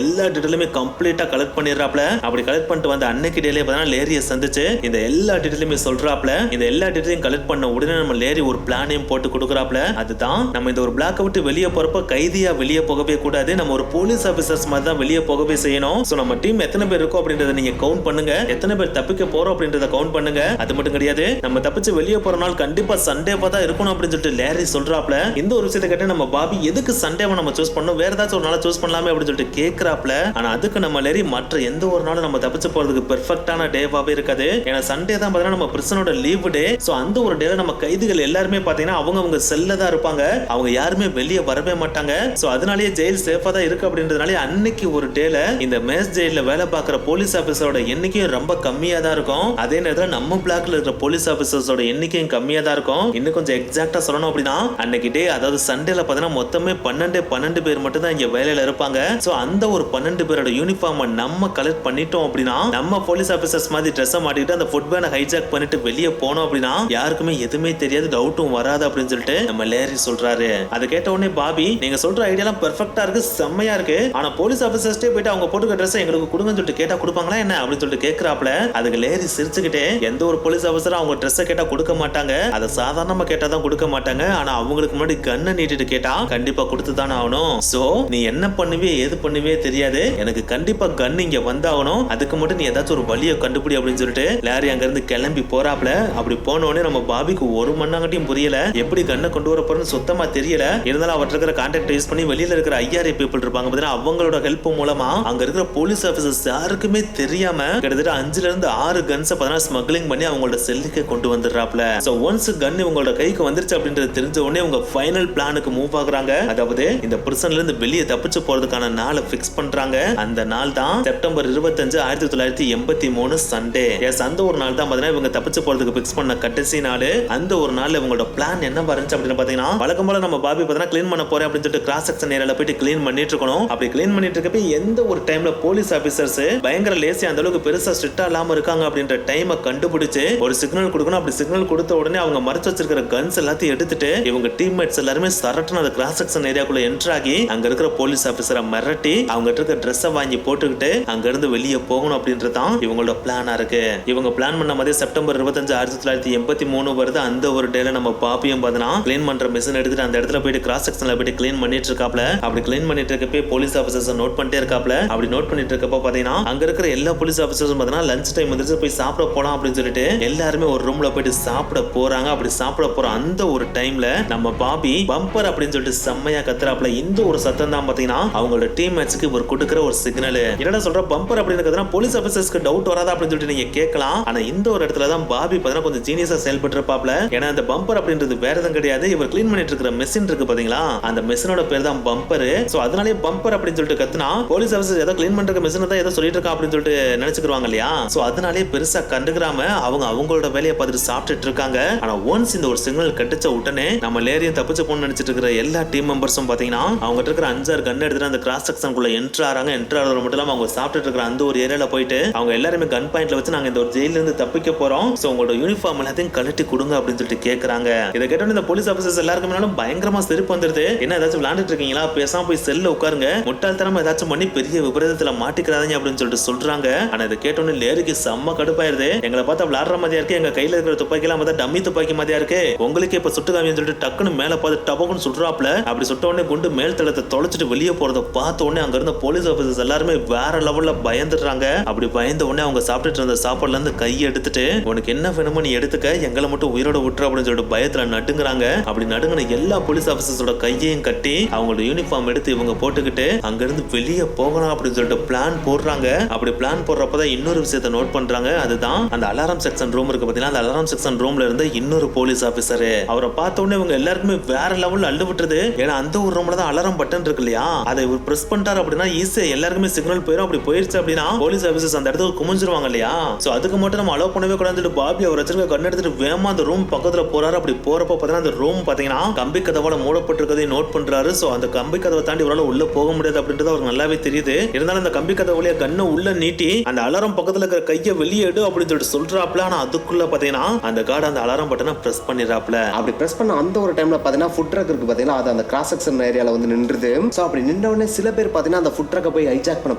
எல்லா டீடைலுமே கம்ப்ளீட்டா கலெக்ட் பண்ணிடுறாப்ல. அப்படி கலெக்ட் பண்ணிட்டு வந்த அன்னைக்கு டேலே பார்த்தா லேரிய சந்திச்சு இந்த எல்லா டீடைலுமே சொல்றாப்ல. இந்த எல்லா டீடைலையும் கலெக்ட் பண்ண உடனே நம்ம லேரி ஒரு பிளானையும் போட்டு கொடுக்குறாப்ல. அதுதான் நம்ம இந்த ஒரு பிளாக்கை விட்டு வெளியே போறப்ப கைதியா வெளியே போகவே கூடாது. நம்ம ஒரு போலீஸ் ஆபீசர்ஸ் மாதிரி தான் வெளியே போகவே செய்யணும். சோ நம்ம டீம் எத்தனை பேர் இருக்கோ அப்படின்றத நீங்க கவுண்ட் பண்ணுங்க. எத்தனை பேர் தப்பிக்க போறோம் அப்படின்றத கவுண்ட் பண்ணுங்க. அது மட்டும் கிடையாது, நம்ம தப்பிச்சு வெளியே போற நாள் கண்டிப்பா சண்டேவா தான் இருக்கணும் அப்படின்னு சொல்லிட்டு லேரி சொல்றாப்ல. இந்த ஒரு விஷயத்தை கேட்டு நம்ம பாபி எதுக்கு சண்டேவை நம்ம சூஸ் பண்ணணும், வேற ஏதாச்சும் ஒரு நாளை சூஸ் பண்ணலாமே அப்படின்னு சொல்லிட்டு கேட்கறாப்ல. ஆனா அதுக்கு நம்ம லேரி மற்ற எந்த ஒரு நாளும் நம்ம தப்பிச்சு போறதுக்கு பெர்ஃபெக்ட்டான டேவாவே இருக்காது. ஏன்னா சண்டே தான் பாத்தீங்கன்னா நம்ம பிரிசனோட லீவ் டே. சோ அந்த ஒரு டேல நம்ம கைதிகள் எல்லாருமே பாத்தீங்கன்னா அவங்க செல்ல தான் இருப்பாங்க. அவங்க யாருமே வெளியே வரவே மாட்டாங்க. சோ அதனாலேயே ஜெயில் சேஃபா தான் இருக்கு அப்படின்றதுனால அன்னைக்கு ஒரு டேல இந்த மேஸ் ஜெயில வேலை பார்க்குற போலீஸ் ஆபீசரோட எண்ணிக்கையும் ரொம்ப கம்மியா தான் இருக்கும். அதே நேரத்தில் நம்ம பிளாக்ல இருக்கிற போலீஸ் ஆபீசர்ஸோட எண்ணிக்கையும் கம்மியா தான் இருக்கும். இன்னும் கொஞ்சம் எக்ஸாக்டா சொல்லணும் அப்படின்னா அன்னைக்கு டே அதாவது சண்டேல பார்த்தீங்கன்னா மொத்தமே 12 பேர் மட்டும் தான் இங்க வேலையில இருப்பாங்க. சோ அந்த ஒரு 12 பேரோட யூனிஃபார்மை நம்ம கலெக்ட் பண்ணிட்டோம் அப்படின்னா நம்ம போலீஸ் ஆபீசர்ஸ் மாதிரி ட்ரெஸ் மாட்டிட்டு அந்த ஃபுட் வேனை ஹைஜாக் பண்ணிட்டு வெளியே போனோம் அப்படின்னா யாருக்குமே எதுவுமே தெரியாது, டவுட்டும் வராது அப்படின்னு சொல்லிட்டு நம்ம லேரி சொல்றாரு. அதை கேட்ட உடனே பாபி நீங்க சொல்ற ஐடியாலாம் பெர்ஃபெக்ட்டா இருக்கு, செம்மையா இருக்கு. ஆனா போலீஸ் ஆபீசர்ஸ்டே போயிட்டு அவங்க போட்டுக்க ட்ரெஸ் எங்களுக்கு கொடுங்கன்னு சொல்லிட்டு கேட்டா கொடுப்பாங்களா என்ன அப்படின்னு சொல்லிட்டு கேட்கறாப்ல. அதுக்கு லேரி சிரிச்சுக்கிட்டே எந்த ஒரு போலீஸ் ஆபீசரும் அவங்க ட்ரெஸ்ஸை கேட்டா கொடுக்க மாட்டாங்க, அதை சாதாரணமா கேட்டா தான் கொடுக்க மாட்டாங்க. ஆனா அவங்களுக்கு முன்னாடி கண்ணை நீட்டிட்டு கேட்டா கண்டிப்பா கொடுத்து தானே ஆகணும். சோ நீ என்ன பண்ணுவே ஏது பண்ணுவே தெரியாது, எனக்கு கண்டிப்பா கன் இங்க வந்தாகணும், அதுக்கு மட்டும் நீ ஏதாச்சும் ஒரு வழியை கண்டுபிடி அப்படின்னு சொல்லிட்டு லேரி அங்க இருந்து கிளம்பி போறாப்ல. அப்படி போன உடனே நம்ம பாபிக்கு ஒரு மண்ணாங்கட்டியும் புரியல, எப்படி கண்ணை கொண்டு வர போறன்னு சுத்தமா தெரியல. இருந்தாலும் அவர்கிட்ட இருக்கிற கான்டாக்ட் யூஸ் பண்ணி வெளியில இருக்கிற ஐஆர்ஏ பீப்புள் இருப்பாங்க பாத்தீங்கன்னா அவங்களோட ஹெல்ப் மூலமா அங்க இருக்கிற போலீஸ் ஆபீசர்ஸ் யாருக்குமே தெரியாம கிட்டத்தட்ட 5ல இருந்து 6 கன்ஸை பார்த்தீங்கன்னா ஸ்மக்லிங் பண்ணி அவங்களோட செல்லுக்கு கொண்டு வந்துடுறாப்ல. சோ ஒன்ஸ் கன் உங்களோட கைக்கு வந்துருச்சு அப்படின்றது தெரிஞ்ச உடனே உங்க ஃபைனல் பிளானுக்கு மூவ் ஆகுறாங்க. அதாவது இந்த பிரிசன்ல இருந்து வெளியே தப்பிச்சு போறதுக்கான நாளை பிக்ஸ் பண்றாங்க. அந்த நாள் தான் செப்டம்பர் 25, 1983 சண்டே. அந்த ஒரு நாள் தான் பாத்தீங்கன்னா இவங்க தப்பிச்சு போறதுக்கு பிக்ஸ் பண்ண கடைசி நாள். அந்த ஒரு நாள்ல இவங்களோட பிளான் என்ன இருந்துச்சு அப்படின்னு பாத்தீங்கன்னா வழக்கம் போல நம்ம பாபி பாத்தீங்கன்னா கிளீன் பண்ண போறேன் அப்படின்னு சொல்லிட்டு கிராஸ் செக்ஷன் ஏரியால போயிட்டு கிளீன் பண்ணிட்டு இருக்கணும். அப்படி கிளீன் பண்ணிட்டு இருக்கப்ப எந்த ஒரு டைம்ல போலீஸ் ஆபீசர்ஸ் பயங்கர லேசி அந்த அளவுக்கு பெருசா ஸ்ட்ரிக்ட்டா இல்லாம இருக்காங்க அப்படின்ற டைமை கண்டுபிடிச்சு ஒரு சிக்னல் கொடுக்கணும். அப்படி சிக்னல் கொடுத்த உடனே அவங்க மறைச்சு வச்சிருக்கிற கன்ஸ் எல்லாத்தையும் எடுத்துட்டு இவங்க டீம்மேட்ஸ் எல்லாருமே சரட்டுன்னு அந்த கிராஸ் செக்ஷன் ஏரியாக்குள்ள என்டர் ஆகி அங்க இருக்கிற போலீஸ் ஆபீசரை மிரட்டி அவங்க இருக்க ட்ரெஸ்ஸை வாங்கி போட்டுக்கிட்டு அங்க இருந்து வெளியே போகணும் அப்படின்றதான் இவங்களோட பிளானா இருக்கு. இவங்க பிளான் பண்ண மாதிரி செப்டம்பர் 25, 1983 வருது. அந்த ஒரு டேல நம்ம பாப்பியும் பார்த்தனா கிளீன் பண்ற மிஷின் எடுத்துட்டு அந்த இடத்துல போயிட்டு கிராஸ் செக்ஷன்ல போயிட்டு கிளீன் பண்ணிட்டு இருக்காப்ல. அப்படி கிளீன் பண்ணிட்டு இருக்கப்ப போலீஸ் ஆபீசர்ஸ் நோட் பண்ணிட்டே இருக்காப்ல. அப்படி நோட் பண்ணிட்டு இருக்கப்ப பாத்தீங்கன்னா அங்க இருக்கிற எல்லா போலீஸ் ஆபீசர்ஸும் பாத்தீங்கன்னா லஞ்ச் டைம் வந்துச்சு, போய் சாப்பிட போலாம் அப்படின்னு சொல்லிட்டு எல்லாருமே ஒரு ரூம்ல போயிட்டு சாப்பிட போறாங்க. அப்படி சாப்பிட போற அந்த ஒரு டைம்ல நம்ம பாபி பம்பர் அப்படின்னு சொல்லிட்டு செம்மையா கத்துறாப்ல. இந்த ஒரு சத்தம் தான் பாத்தீங்கன்னா அவங்களோட டீம்மேட்ஸ்க்கு ஒரு கொடுக்கிற ஒரு சிக்னல். என்னடா சொல்ற பம்பர் அப்படின்னு போலீஸ் ஆபீசர்ஸ்க்கு டவுட் வராதா அப்படின்னு சொல்லிட்டு நீங்க கேட்கலாம். ஆனா இந்த ஒரு இடத்துல தான் பாபி பாத்தீங்கன்னா கொஞ்சம் ஜீனியஸா செயல்பட்டு இருப்பாப்ல. ஏன்னா அந்த பம்பர் அப்படின்றது வேற எதுவும் கிடையாது, இவர் கிளீன் பண்ணிட்டு இருக்கிற மெஷின் இருக்கு பாத்தீங்களா, அந்த மெஷினோட பேர் தான் பம்பர். சோ அதனாலே பம்பர் அப்படின்னு சொல்லிட்டு கத்துனா போலீஸ் ஆபீசர் ஏதோ கிளீன் பண்ற மெஷின் தான் ஏதோ சொல்லிட்டு இருக்கா அப்படின்னு சொல்லிட்டு நினைச்சுக்குவாங்க இல்லையா. சோ அதனாலே பெருசா கண்டுக்கிறாம அவங்களோட வேலையை பார்த்துட்டு சாப்பிட்டுட்டு இருக்காங்க. ஆனா ஒன்ஸ் இந்த ஒரு சிக்னல் கட்டிச்ச உடனே நம்ம லேரியும் தப்பிச்சு போன்னு நினைச்சிட்டு இருக்கிற எல்லா டீம் மெம்பர்ஸும் பாத்தீங்கன்னா அவங்க இருக்கிற 5-6 கன் எடுத்துட்டு அந்த கிராஸ் செக்ஷனுக்குள்ள என்ட்ரு ஆறாங்க. என்ட்ரு ஆகிறது மட்டும் இல்லாம அவங்க சாப்பிட்டு இருக்கிற அந்த ஒரு ஏரியால போயிட்டு அவங்க எல்லாருமே கன் பாயிண்ட்ல வச்சு நாங்க இந்த ஒரு ஜெயில இருந்து தப்பிக்க போறோம், சோ உங்களோட யூனிஃபார்ம் எல்லாத்தையும் கழட்டி கொடுங்க அப்படின்னு சொல்லிட்டு கேக்குறாங்க. இதை கேட்டோன்னு இந்த போலீஸ் ஆபீசர்ஸ் எல்லாருக்குமே பயங்கரமா சிரிப்பு வந்துருது. என்ன ஏதாச்சும் விளையாண்டுட்டு இருக்கீங்களா, பேசாம போய் செல்ல உட்காருங்க, முட்டாள்தனமா ஏதாச்சும் பண்ணி பெரிய விபரீதத்துல மாட்டிக்கிறாதீங்க அப்படின்னு சொல்லிட்டு சொல்றாங்க. ஆனா இதை கேட்டோன்னு லேரிக்கு செம்ம கடுப்பாயிருது. எங்களை பார்த்தா விளையாடுற மாதிரியா இருக்கு, எங்க கையில இருக்கிற துப்பாக்கி எல்லாம் பார்த்தா டம்மி துப்பாக்கி மாதிரியா இருக்கு, உங்களுக்கு இப்ப சுட்டு காமின்னு சொல்லிட்டு டக்குன்னு மேல பார்த்து டபக்குன்னு சுடுறாப்ல. அப்படி சுட்ட உடனே குண்டு மேல் தளத்தை தொலைச்சிட்டு வெளியே போறத பார்த்த உடனே அங்க இருந்த போலீஸ் ஆபீசர்ஸ் எல்லாருமே வேற லெவல்ல பயந்துடுறாங்க. அப்படி பயந்த உடனே அவங்க சாப்பிட்டுட்டு இருந்த சாப்பாடுல இருந்து கையை எடுத்துட்டு உனக்கு என்ன வேணுமோ நீ எடுத்துக்க, எங்களை மட்டும் உயிரோட விட்டுற அப்படின்னு சொல்லிட்டு பயத்துல நடுங்குறாங்க. அப்படி நடுங்கின எல்லா போலீஸ் ஆபீசர்ஸோட கையையும் கட்டி அவங்களோட யூனிஃபார்ம் எடுத்து இவங்க போட்டுக்கிட்டு அங்க இருந்து வெளியே போகலாம் அப்படின்னு சொல்லிட்டு பிளான் போடுறாங்க. அப்படி பிளான் பிளான் போடுறப்பதான் இன்னொரு விஷயத்தை நோட் பண்றாங்க. அதுதான் அந்த அலாரம் செக்ஷன் ரூம் இருக்கு பாத்தீங்கன்னா, அந்த அலாரம் செக்ஷன் ரூம்ல இருந்து இன்னொரு போலீஸ் ஆபீசர். அவரை பார்த்த உடனே இவங்க எல்லாருக்குமே வேற லெவல்ல அள்ளு விட்டுறது. ஏன்னா அந்த ஒரு ரூம்ல தான் அலாரம் பட்டன் இருக்கு இல்லையா, அதை இவர் பிரஸ் பண்ணிட்டாரு அப்படின்னா ஈஸியா எல்லாருக்குமே சிக்னல் போயிடும். அப்படி போயிருச்சு அப்படின்னா போலீஸ் ஆபீசர்ஸ் அந்த இடத்துக்கு குமிஞ்சிருவாங்க இல்லையா. சோ அதுக்கு மட்டும் நம்ம அலோவ் பண்ணவே கூடாதுன்னு பாபி அவர் வச்சிருக்க கண்ணு எடுத்துட்டு வேகமா அந்த ரூம் பக்கத்துல போறாரு. அப்படி போறப்ப பாத்தீங்கன்னா அந்த ரூம் பாத்தீங்கன்னா கம்பி கதவால மூடப்பட்டிருக்கதை நோட் பண்றாரு. சோ அந்த கம்பி கதவை தாண்டி இவரால உள்ள போக முடியாது அப்படின்றது அவருக்கு நல்லாவே தெரியுது. இருந்தாலும் அந்த கம்பி கதவு வழியா கண்ணை உள்ள நீட்டி அந்த அலாரம் பக்கத்துல இருக்கிற கையை வெளியே எடு அப்படின்னு சொல்லிட்டு சொல்றாப்ல. ஆனா அதுக்குள்ள பாத்தீங்கன்னா அந்த கார்டு அந்த அலாரம் பட்டனை பிரஸ் பண்ணிடுறாப்ல. அப்படி பிரஸ் பண்ண அந்த ஒரு டைம்ல பாத்தீங்கன்னா ஃபுட் ட்ரக் இருக்கு பாத்தீங்கன்னா, அது அந்த கிராஸ் செக்ஷன் ஏரியால வந்து நின்றுது. சோ அப்படி நின்ற உடனே சில பேர் பாத்தீங்கன்னா அந்த ஃபுட் ட்ரக்கை போய் ஹைஜாக் பண்ண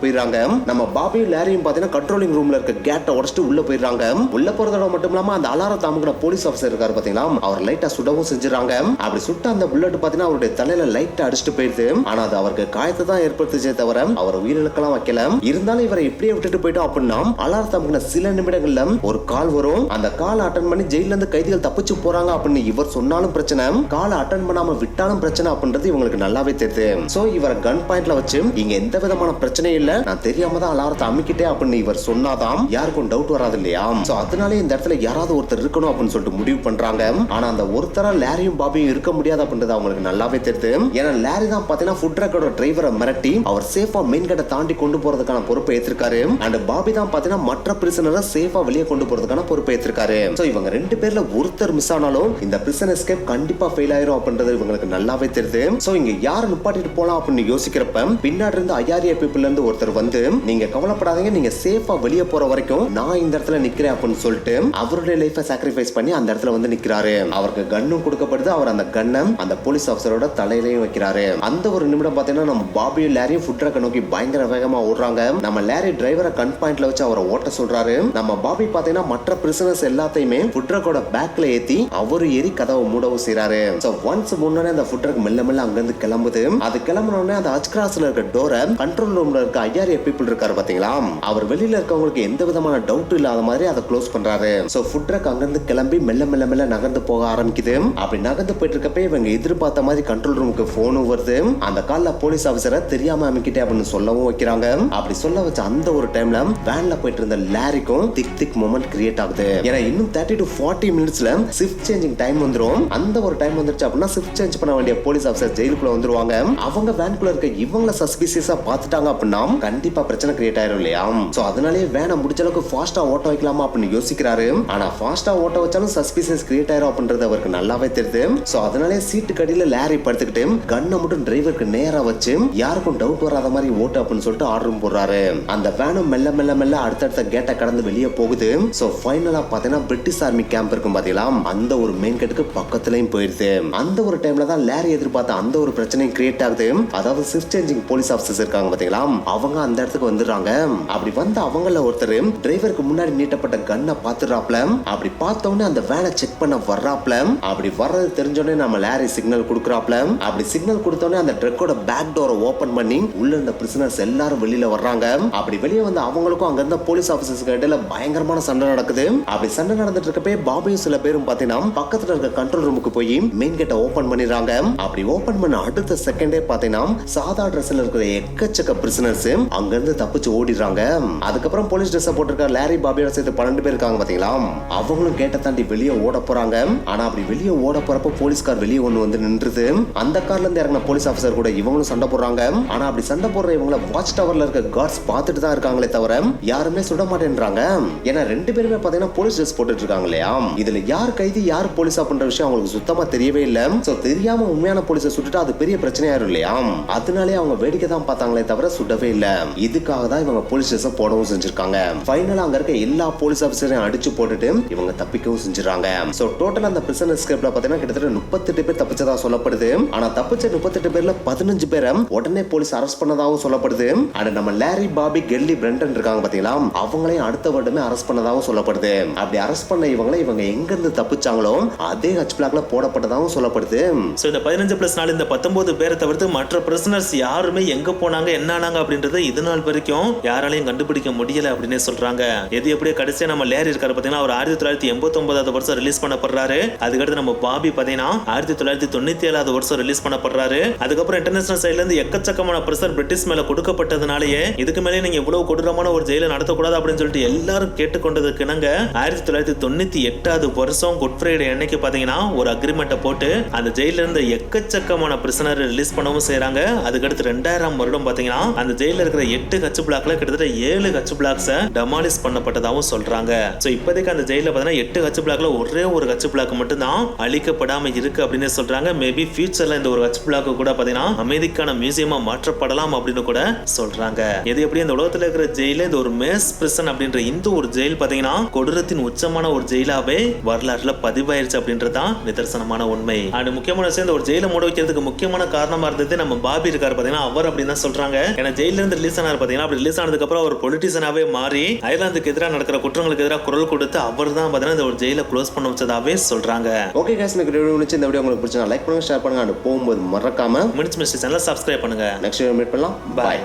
போயிடுறாங்க. நம்ம பாபியும் லாரியும் பாத்தீங்கன்னா கண்ட்ரோலிங் ரூம்ல இருக்க கேட்டை உடைச்சிட்டு உள்ள போயிடுறாங்க. உள்ள போறதோட மட்டும் இல்லாம அந்த அலாரம் தாமுக்கிற போலீஸ் ஆஃபீஸர் இருக்காரு பாத்தீங்களா, அவர் லைட்டா சுடவும் செஞ்சுறாங்க. அப்படி சுட்ட அந்த புல்லட் பாத்தீங்கன்னா அவருடைய தலையில லைட்டா அடிச்சுட்டு போயிடுது. ஆனா அது அவருக்கு காயத்தை தான் ஏற்படுத்துச்சே தவிர அவர் உயிரிழக்கலாம் வைக்கல. இருந்தாலும் இவரை இப்படியே விட்டுட்டு போயிட்டோம் அப்படின்னா அலாரம் தாமுக்கிற சில நிமிடங்கள்ல ஒரு கால் வரும். அந்த கால் அட்டன் பண்ணி ஜெயில இருந்து கைதிகள் தப்பிச்சு போறாங்க அப்படின்னு இவர் சொன்னாலும் பிரச்சனை, கால் அட்டன் பண்ணாம விட்டாலும் பிரச்சனை அப்படின்றது இவங்களுக்கு நல்லாவே தெரியுது. சோ இவரை கன் பாயிண்ட்ல வச்சு இங்க எந்த விதமான பிரச்சனையும் இல்ல, நான் தெரியாம தான் அலாரத்தை அமைக்கிட்டே அப்படின்னு இவர் சொன்னாதான் யாருக்கும் டவுட் வராது இல்லையா. சோ அதனாலே இந்த இடத்துல யாராவது ஒருத்தர் இருக்கணும் அப்படின்னு சொல்லிட்டு முடிவு பண்றாங்க. ஆனா அந்த ஒருத்தரா லாரியும் பாபியும் இருக்க முடியாது அப்படின்றது அவங்களுக்கு நல்லாவே தெரியுது. ஏன்னா லாரி தான் பாத்தீங்கன்னா ஃபுட் ட்ரக்கோட டிரைவரை மிரட்டி அவர் சேஃபா மெயின் கேட்டை தாண்டி கொண்டு போறதுக்கான பொறுப்பை ஏற்றிருக்காரு. அண்ட் பாபி தான் பாத்தீங்கன்னா மற்ற பிரிசனரை சேஃபா வெளியே கொண்டு போறதுக்கான பொறுப்பை ஏற்றிருக்காரு. சோ இவங்க ரெண்டு பேர்ல ஒருத்தர் மிஸ் ஆனாலும் இந்த பிரிசன் எஸ்கேப் கண்டிப்பா ஃபெயில் ஆயிரும் அப்படின்றது இவங்களுக்கு நல்லாவே தெரியுது. சோ இங்க யாரை நிப்பாட்டிட்டு போலாம் அப்படின்னு யோசிக்கிறப்ப பின்னாடி இருந்து ஐயாரியா பீப்புள்ல இருந்து ஒருத்தர் வந்து நீங்க கவலைப்படாதீங்க, நீங்க சேஃபா வெளியே போற வரைக்கும் நான் இந்த இடத்துல நிக்கிறேன் அப்படின்னு சொல்லிட்டு அவருடைய லைஃபை சாக்ரிஃபைஸ் பண்ணி அந்த இடத்துல வந்து நிக்கிறாரு. அவருக்கு கன்னும் கொடுக்கப்படுது. அவர் அந்த கன்னை அந்த போலீஸ் ஆஃபீஸரோட தலையிலையும் வைக்கிறாரு. அந்த ஒரு நிமிடம் பாத்தீங்கன்னா நம்ம பாபியும் லாரியும் ஃபுட் ட்ரக்கை நோக்கி பயங்கர வேகமா ஓடுறாங்க. நம்ம லாரி டிரைவரை கன் பாயிண்ட்ல வச்சு அவரை ஓட்ட சொல்றாரு. நம்ம பாபி பாத்தீங்கன்னா மற்ற பிரிசனர்ஸ் எல்லாத்தையுமே ஃபுட் ட்ரக்கோட பேக்ல ஏத்தி அவரு ஏறி கதவை மூடவும் செய்றாரு. சோ ஒன்ஸ் முன்னாடி அந்த ஃபுட் ட்ரக் மெல்ல மெல்ல அங்க இருந்து கிளம்புது. அது கிளம்பினோடனே அந்த அச்கிராஸ்ல இருக்க டோரை கண்ட்ரோல் ரூம்ல இருக்க ஐயாரியா பீப்புள் இருக்காரு பாத்தீங்களா, அவர் வெளியில இருக்கவங்களுக்கு எந்த விதமான டவுட் இல்லாத மாதிரி அதை க்ளோஸ் பண்றாரு. சோ ஃபுட் ட்ரக் அங்க இருந்து கிளம்பி மெல்ல மெல்ல மெல்ல நகர்ந்து போக ஆரம்பிக்குது. அப்படி நகர்ந்து போயிட்டு இருக்கப்ப இவங்க எதிர்பார்த்த மாதிரி கண்ட்ரோல் ரூமுக்கு போனும் வருது. அந்த கால்ல போலீஸ் ஆபீசரை தெரியாம அமைக்கிட்டே அப்படின்னு சொல்லவும் வைக்கிறாங்க. அப்படி சொல்ல வச்ச அந்த ஒரு டைம்ல வேன்ல போயிட்டு இருந்த லாரிக்கும் திக் திக் மொமெண்ட் கிரியேட் ஆகுது. ஏன்னா இன்னும் 30 to 40 மினிட்ஸ்ல ஷிஃப்ட் சேஞ்சிங் டைம் வந்துரும். அந்த ஒரு டைம் வந்துருச்சு அப்படின்னா ஷிஃப்ட் சேஞ்ச் பண்ண வேண்டிய போலீஸ் ஆபீசர் ஜெயிலுக்குள்ள வந்துருவாங்க. அவங்க வேன்குள்ள இருக்க இவங்கள சஸ்பிஷியஸா பார்த்துட்டாங்க அப்படின்னா கண்டிப்பா பிரச்சனை கிரியேட் ஆயிரும் இல்லையா. சோ அதனாலே வேனை முடிஞ்ச அளவுக்கு ஃபாஸ்டா ஓட்ட வைக்கலாமா அப்படின்னு யோசிக்கிறாரு. ஆனா ஃபாஸ்டா ஓட்ட வச்சாலும் சஸ்பிஷியஸ் கிரியேட் ஆயிரும் அப்படின்றது அவருக்கு நல்லாவே தெரியுது. சோ அதனாலே சீட்டு கடியில லாரி படுத்துக்கிட்டு கன்னை மட்டும் டிரைவருக்கு நேரா வச்சு யாருக்கும் டவுட் வராத மாதிரி ஓட்டு அப்படின்னு சொல்லிட்டு ஆர்டரும் போடுறாரு. அந்த வேனும் மெல்ல மெல்ல மெல்ல அடுத்தடுத்த கேட்டை கடந்து வெளியே போகுது. சோ ஃபைனலா பாத்தீங்கன்னா பிரிட்டிஷ் ஆர்மி கேம்ப் இருக்கும் பாத்தீங்களா, அந்த ஒரு மெயின் கேட்டுக்கு பக்கத்துலயும் போயிருது. அந்த ஒரு டைம்ல தான் லாரி எதிர்பார்த்த அந்த ஒரு பிரச்சனையும் கிரியேட் ஆகுது. அதாவது ஷிஃப்ட் சேஞ்சிங் போலீஸ் ஆபீசர்ஸ் இருக்காங்க பாத்தீங்களா, அவங்க அந்த இடத்துக்கு வந்துடுறாங்க. அப்படி வந்து அவங்கள ஒருத்தர் டிரைவருக்கு முன்னாடி நீட்டப்பட்ட கன்னை பாத்துறாப்ல. அப்படி பார்த்த உடனே அந்த வேனை செக் பண்ண வர்றாப்ல. அப்படி வர்றது தெரிஞ்சோடனே நம்ம லாரி சிக்னல் கொடுக்குறாப்ல. அப்படி சிக்னல் கொடுத்தோடனே அந்த ட்ரக்கோட பேக் டோரை ஓபன் பண்ணி உள்ள இருந்த பிரிசனர்ஸ் எல்லாரும் வெளியில வர்றாங்க. அப்படி வெளியே வந்து அவங்களுக்கும் அங்க இருந்த போலீஸ் ஆபீசர்ஸ்க்கு இடையில பயங்கரமான சண்டை நடக்குது. அப்படி சண்டை நடந்துட்டு இருக்கப்பே பாபியும் சில பேரும் பாத்தீங்கன்னா பக்கத்துல இருக்க கண்ட்ரோல் ரூமுக்கு போய் மெயின் கேட்டை ஓபன் பண்ணிடுறாங்க. அப்படி ஓபன் பண்ண அடுத்த செகண்டே பாத்தீங்கன்னா சாதா ட்ரெஸ்ல இருக்கிற எக்கச்சக்க பிரிசனர்ஸ் அங்க இருந்து தப்பிச்சு ஓடிடுறாங்க. அதுக்கப்புறம் போலீஸ் ட்ரெஸ் போட்டிருக்க லாரி பாபியோட சேர்த்து 12 பேர் இருக்காங்க பாத்தீங்களா, அவங்களும் கேட்ட தாண்டி வெளியே ஓட போறாங்க. ஆனா அப்படி வெளியே ஓட போறப்ப போலீஸ் கார் வெளியே ஒண்ணு வந்து நின்றுது. அந்த கார்ல இருந்து இறங்கின போலீஸ் ஆபீசர் கூட இவங்களும் சண்டை போடுறாங்க. ஆனா அப்படி சண்டை போடுற இவங்கள வாட்ச் டவர்ல இருக்க கார்ட்ஸ் பார்த்துட்டு தான் இருக்காங்களே தவிர யாருமே சுட மாட்டேன்றாங்க. ஏன்னா ரெண்டு பேருமே பாத்தீங்கன்னா போலீஸ் ட்ரெஸ் போட்டுட்டு இருக்காங்க இல்லையா. இதுல யார் கைதி யார் போலீஸ் அப்படின்ற விஷயம் அவங்களுக்கு சுத்தமா தெரியவே இல்ல. சோ தெரியாம உண்மையான போலீஸை சுட்டுட்டு அது பெரிய பிரச்சனையாயிரும் இல்லையா. அதனாலே அவங்க வேடிக்கை தான் பார்த்தாங்களே தவிர சுடவே இல்ல. இதுக்காக தான் இவங்க போலீஸ் ட்ரெஸ் போடவும் செஞ்சிருக்காங்க. ஃபைனலா அங்க இருக்க எல்லா போலீஸ் ஆபீசரையும் அடிச்சு போட்டுட்டு இவங்க தப்பிக்கவும் செஞ்சிடறாங்க. சோ டோட்டலா அந்த பிரிசன் எஸ்கேப்ல பாத்தீங்கன்னா கிட்டத்தட்ட 38 பேர் தப்பிச்சதா சொல்லப்படுது. ஆனா தப்பிச்ச 38 பேர்ல 15 பேரை உடனே போலீஸ் அரெஸ்ட் பண்ணதாகவும் சொல்லப்படுது. அண்ட் நம்ம லாரி பாபி கெல்லி பிரெண்டன் இருக்காங்க பாத்தீங்களா, அவங்களையும் அடுத்த வருடமே அரெஸ்ட் பண்ணதாகவும் சொல்லப்படுது. அப்படி அரெஸ்ட் பண்ண இவங்களை இவங்க எங்க இருந்து தப்பிச்சாங்களோ அதே ஹச் பிளாக்ல போடப்பட்டதாகவும் சொல்லப்படுது. சோ இந்த 15+4 இந்த 19 பேரை தவிர்த்து மற்ற பிரிசனர்ஸ் யாருமே எங்க போனாங்க என்ன ஆனாங்க அப்படின்றத இது நாள் வரைக்கும் யாராலையும் கண்டுபிடிக்க முடியல அப்படின்னே சொல்றாங்க. எது எப்படியே கடைசியா நம்ம லாரி இருக்காரு பாத்தீங்கன்னா அவர் 1989 வருஷம் ரிலீஸ் பண்ணப்படுறாரு. அதுக்கடுத்து நம்ம பாபி பாத்தீங்கன்னா 1997 வருஷம் ரிலீஸ் பண்ணப்படுறாரு. அதுக்கப்புறம் இன்டர்நேஷனல் சைட்ல இருந்து எக்கச்சக்கமான பிரஷர் பிரிட்டிஷ் மேல கொடுக்கப்பட்டதுனாலேயே இதுக்கு மேலே நீங்க இவ்வளவு கொடூரமான ஒரு ஜெயில நடத்தக்கூடாது அப்படின்னு சொல்லிட்டு எல்லாரும் கேட்டுக்கொண்டதுக்கு இணங்க 1998 வருஷம் குட் ஃப்ரைடே அன்னைக்கு பாத்தீங்கன்னா ஒரு அக்ரிமெண்ட்டை போட்டு அந்த ஜெயில இருந்த எக்கச்சக்கமான பிரிசனர் ரிலீஸ் பண்ணவும் செய்யறாங்க. அதுக்கடுத்து 2000 வருடம் பாத்தீங்கன்னா அந்த ஜெயில இருக்கிற 8 ஹச் பிளாக்ல கிட்டத்தட்ட 7 ஹச் பிளாக்ஸ் டெமாலிஷ் பண்ணப்பட்டதாகவும் சொல்றாங்க. சோ இப்போதைக்கு அந்த ஜெயில பாத்தீங்கன்னா 8 ஹச் பிளாக்ல ஒரே ஒரு ஹச் பிளாக் மட்டும் தான் அழிக்கப்படாம இருக்கு அப்படின்னு சொல்றாங்க. மேபி ஃபியூச்சர்ல இந்த ஒரு ஹச் பிளாக் கூட பாத்தீங்கன்னா அமெரிக்கான மியூசியமா மாற்றப்படலாம் அப்படின்னு கூட சொல்றாங்க. எது எப்படி இந்த உலகத்துல இருக்கிற ஜெயில இந்த ஒரு மேஸ் பிரிசன் அப்படின்ற இந்த ஒரு ஜெயில் பாத்தீங்கன்னா கொடூரத்தின் உச்சமான ஒரு ஜெயிலாவே வரலாறுல பதிவாயிருச்சு அப்படின்றதான் நிதர்சனமான உண்மை. அண்ட் முக்கியமான விஷயம் இந்த ஒரு ஜெயில மூட வைக்கிறதுக்கு முக்கியமான காரணமா இருந்தது நம்ம பாபி இருக்காரு பாத்தீங்கன்னா அவர் அப்படின்னு தான் சொல்றாங்க. ஏன்னா ஜெயில இருந்து ரிலீஸ் ஆனார் பாத்தீங்கன்னா அப்படி ரிலீஸ் ஆனதுக்கு அப்புறம் அவர் பொலிட்டிஷியனாவே மாறி அயர்லாந்துக்கு எதிராக நடக்கிற குற்றங்களுக்கு எதிராக குரல் கொடுத்து அவர் தான் பாத்தீங்கன்னா இந்த ஒரு ஜெயில க்ளோஸ் பண்ண வச்சதாவே சொல்றாங்க. ஓகே गाइस, இந்த வீடியோ உங்களுக்கு பிடிச்சா லைக் பண்ணுங்க, ஷேர் பண்ணுங்க, அண்ட் போகும்போது மறக்காம மினிட்ஸ் சேனலை சப்ஸ்கிரைப் பண்ணுங்க. நெக்ஸ்ட் வீடியோ மீட் பண்ணலாம். பை.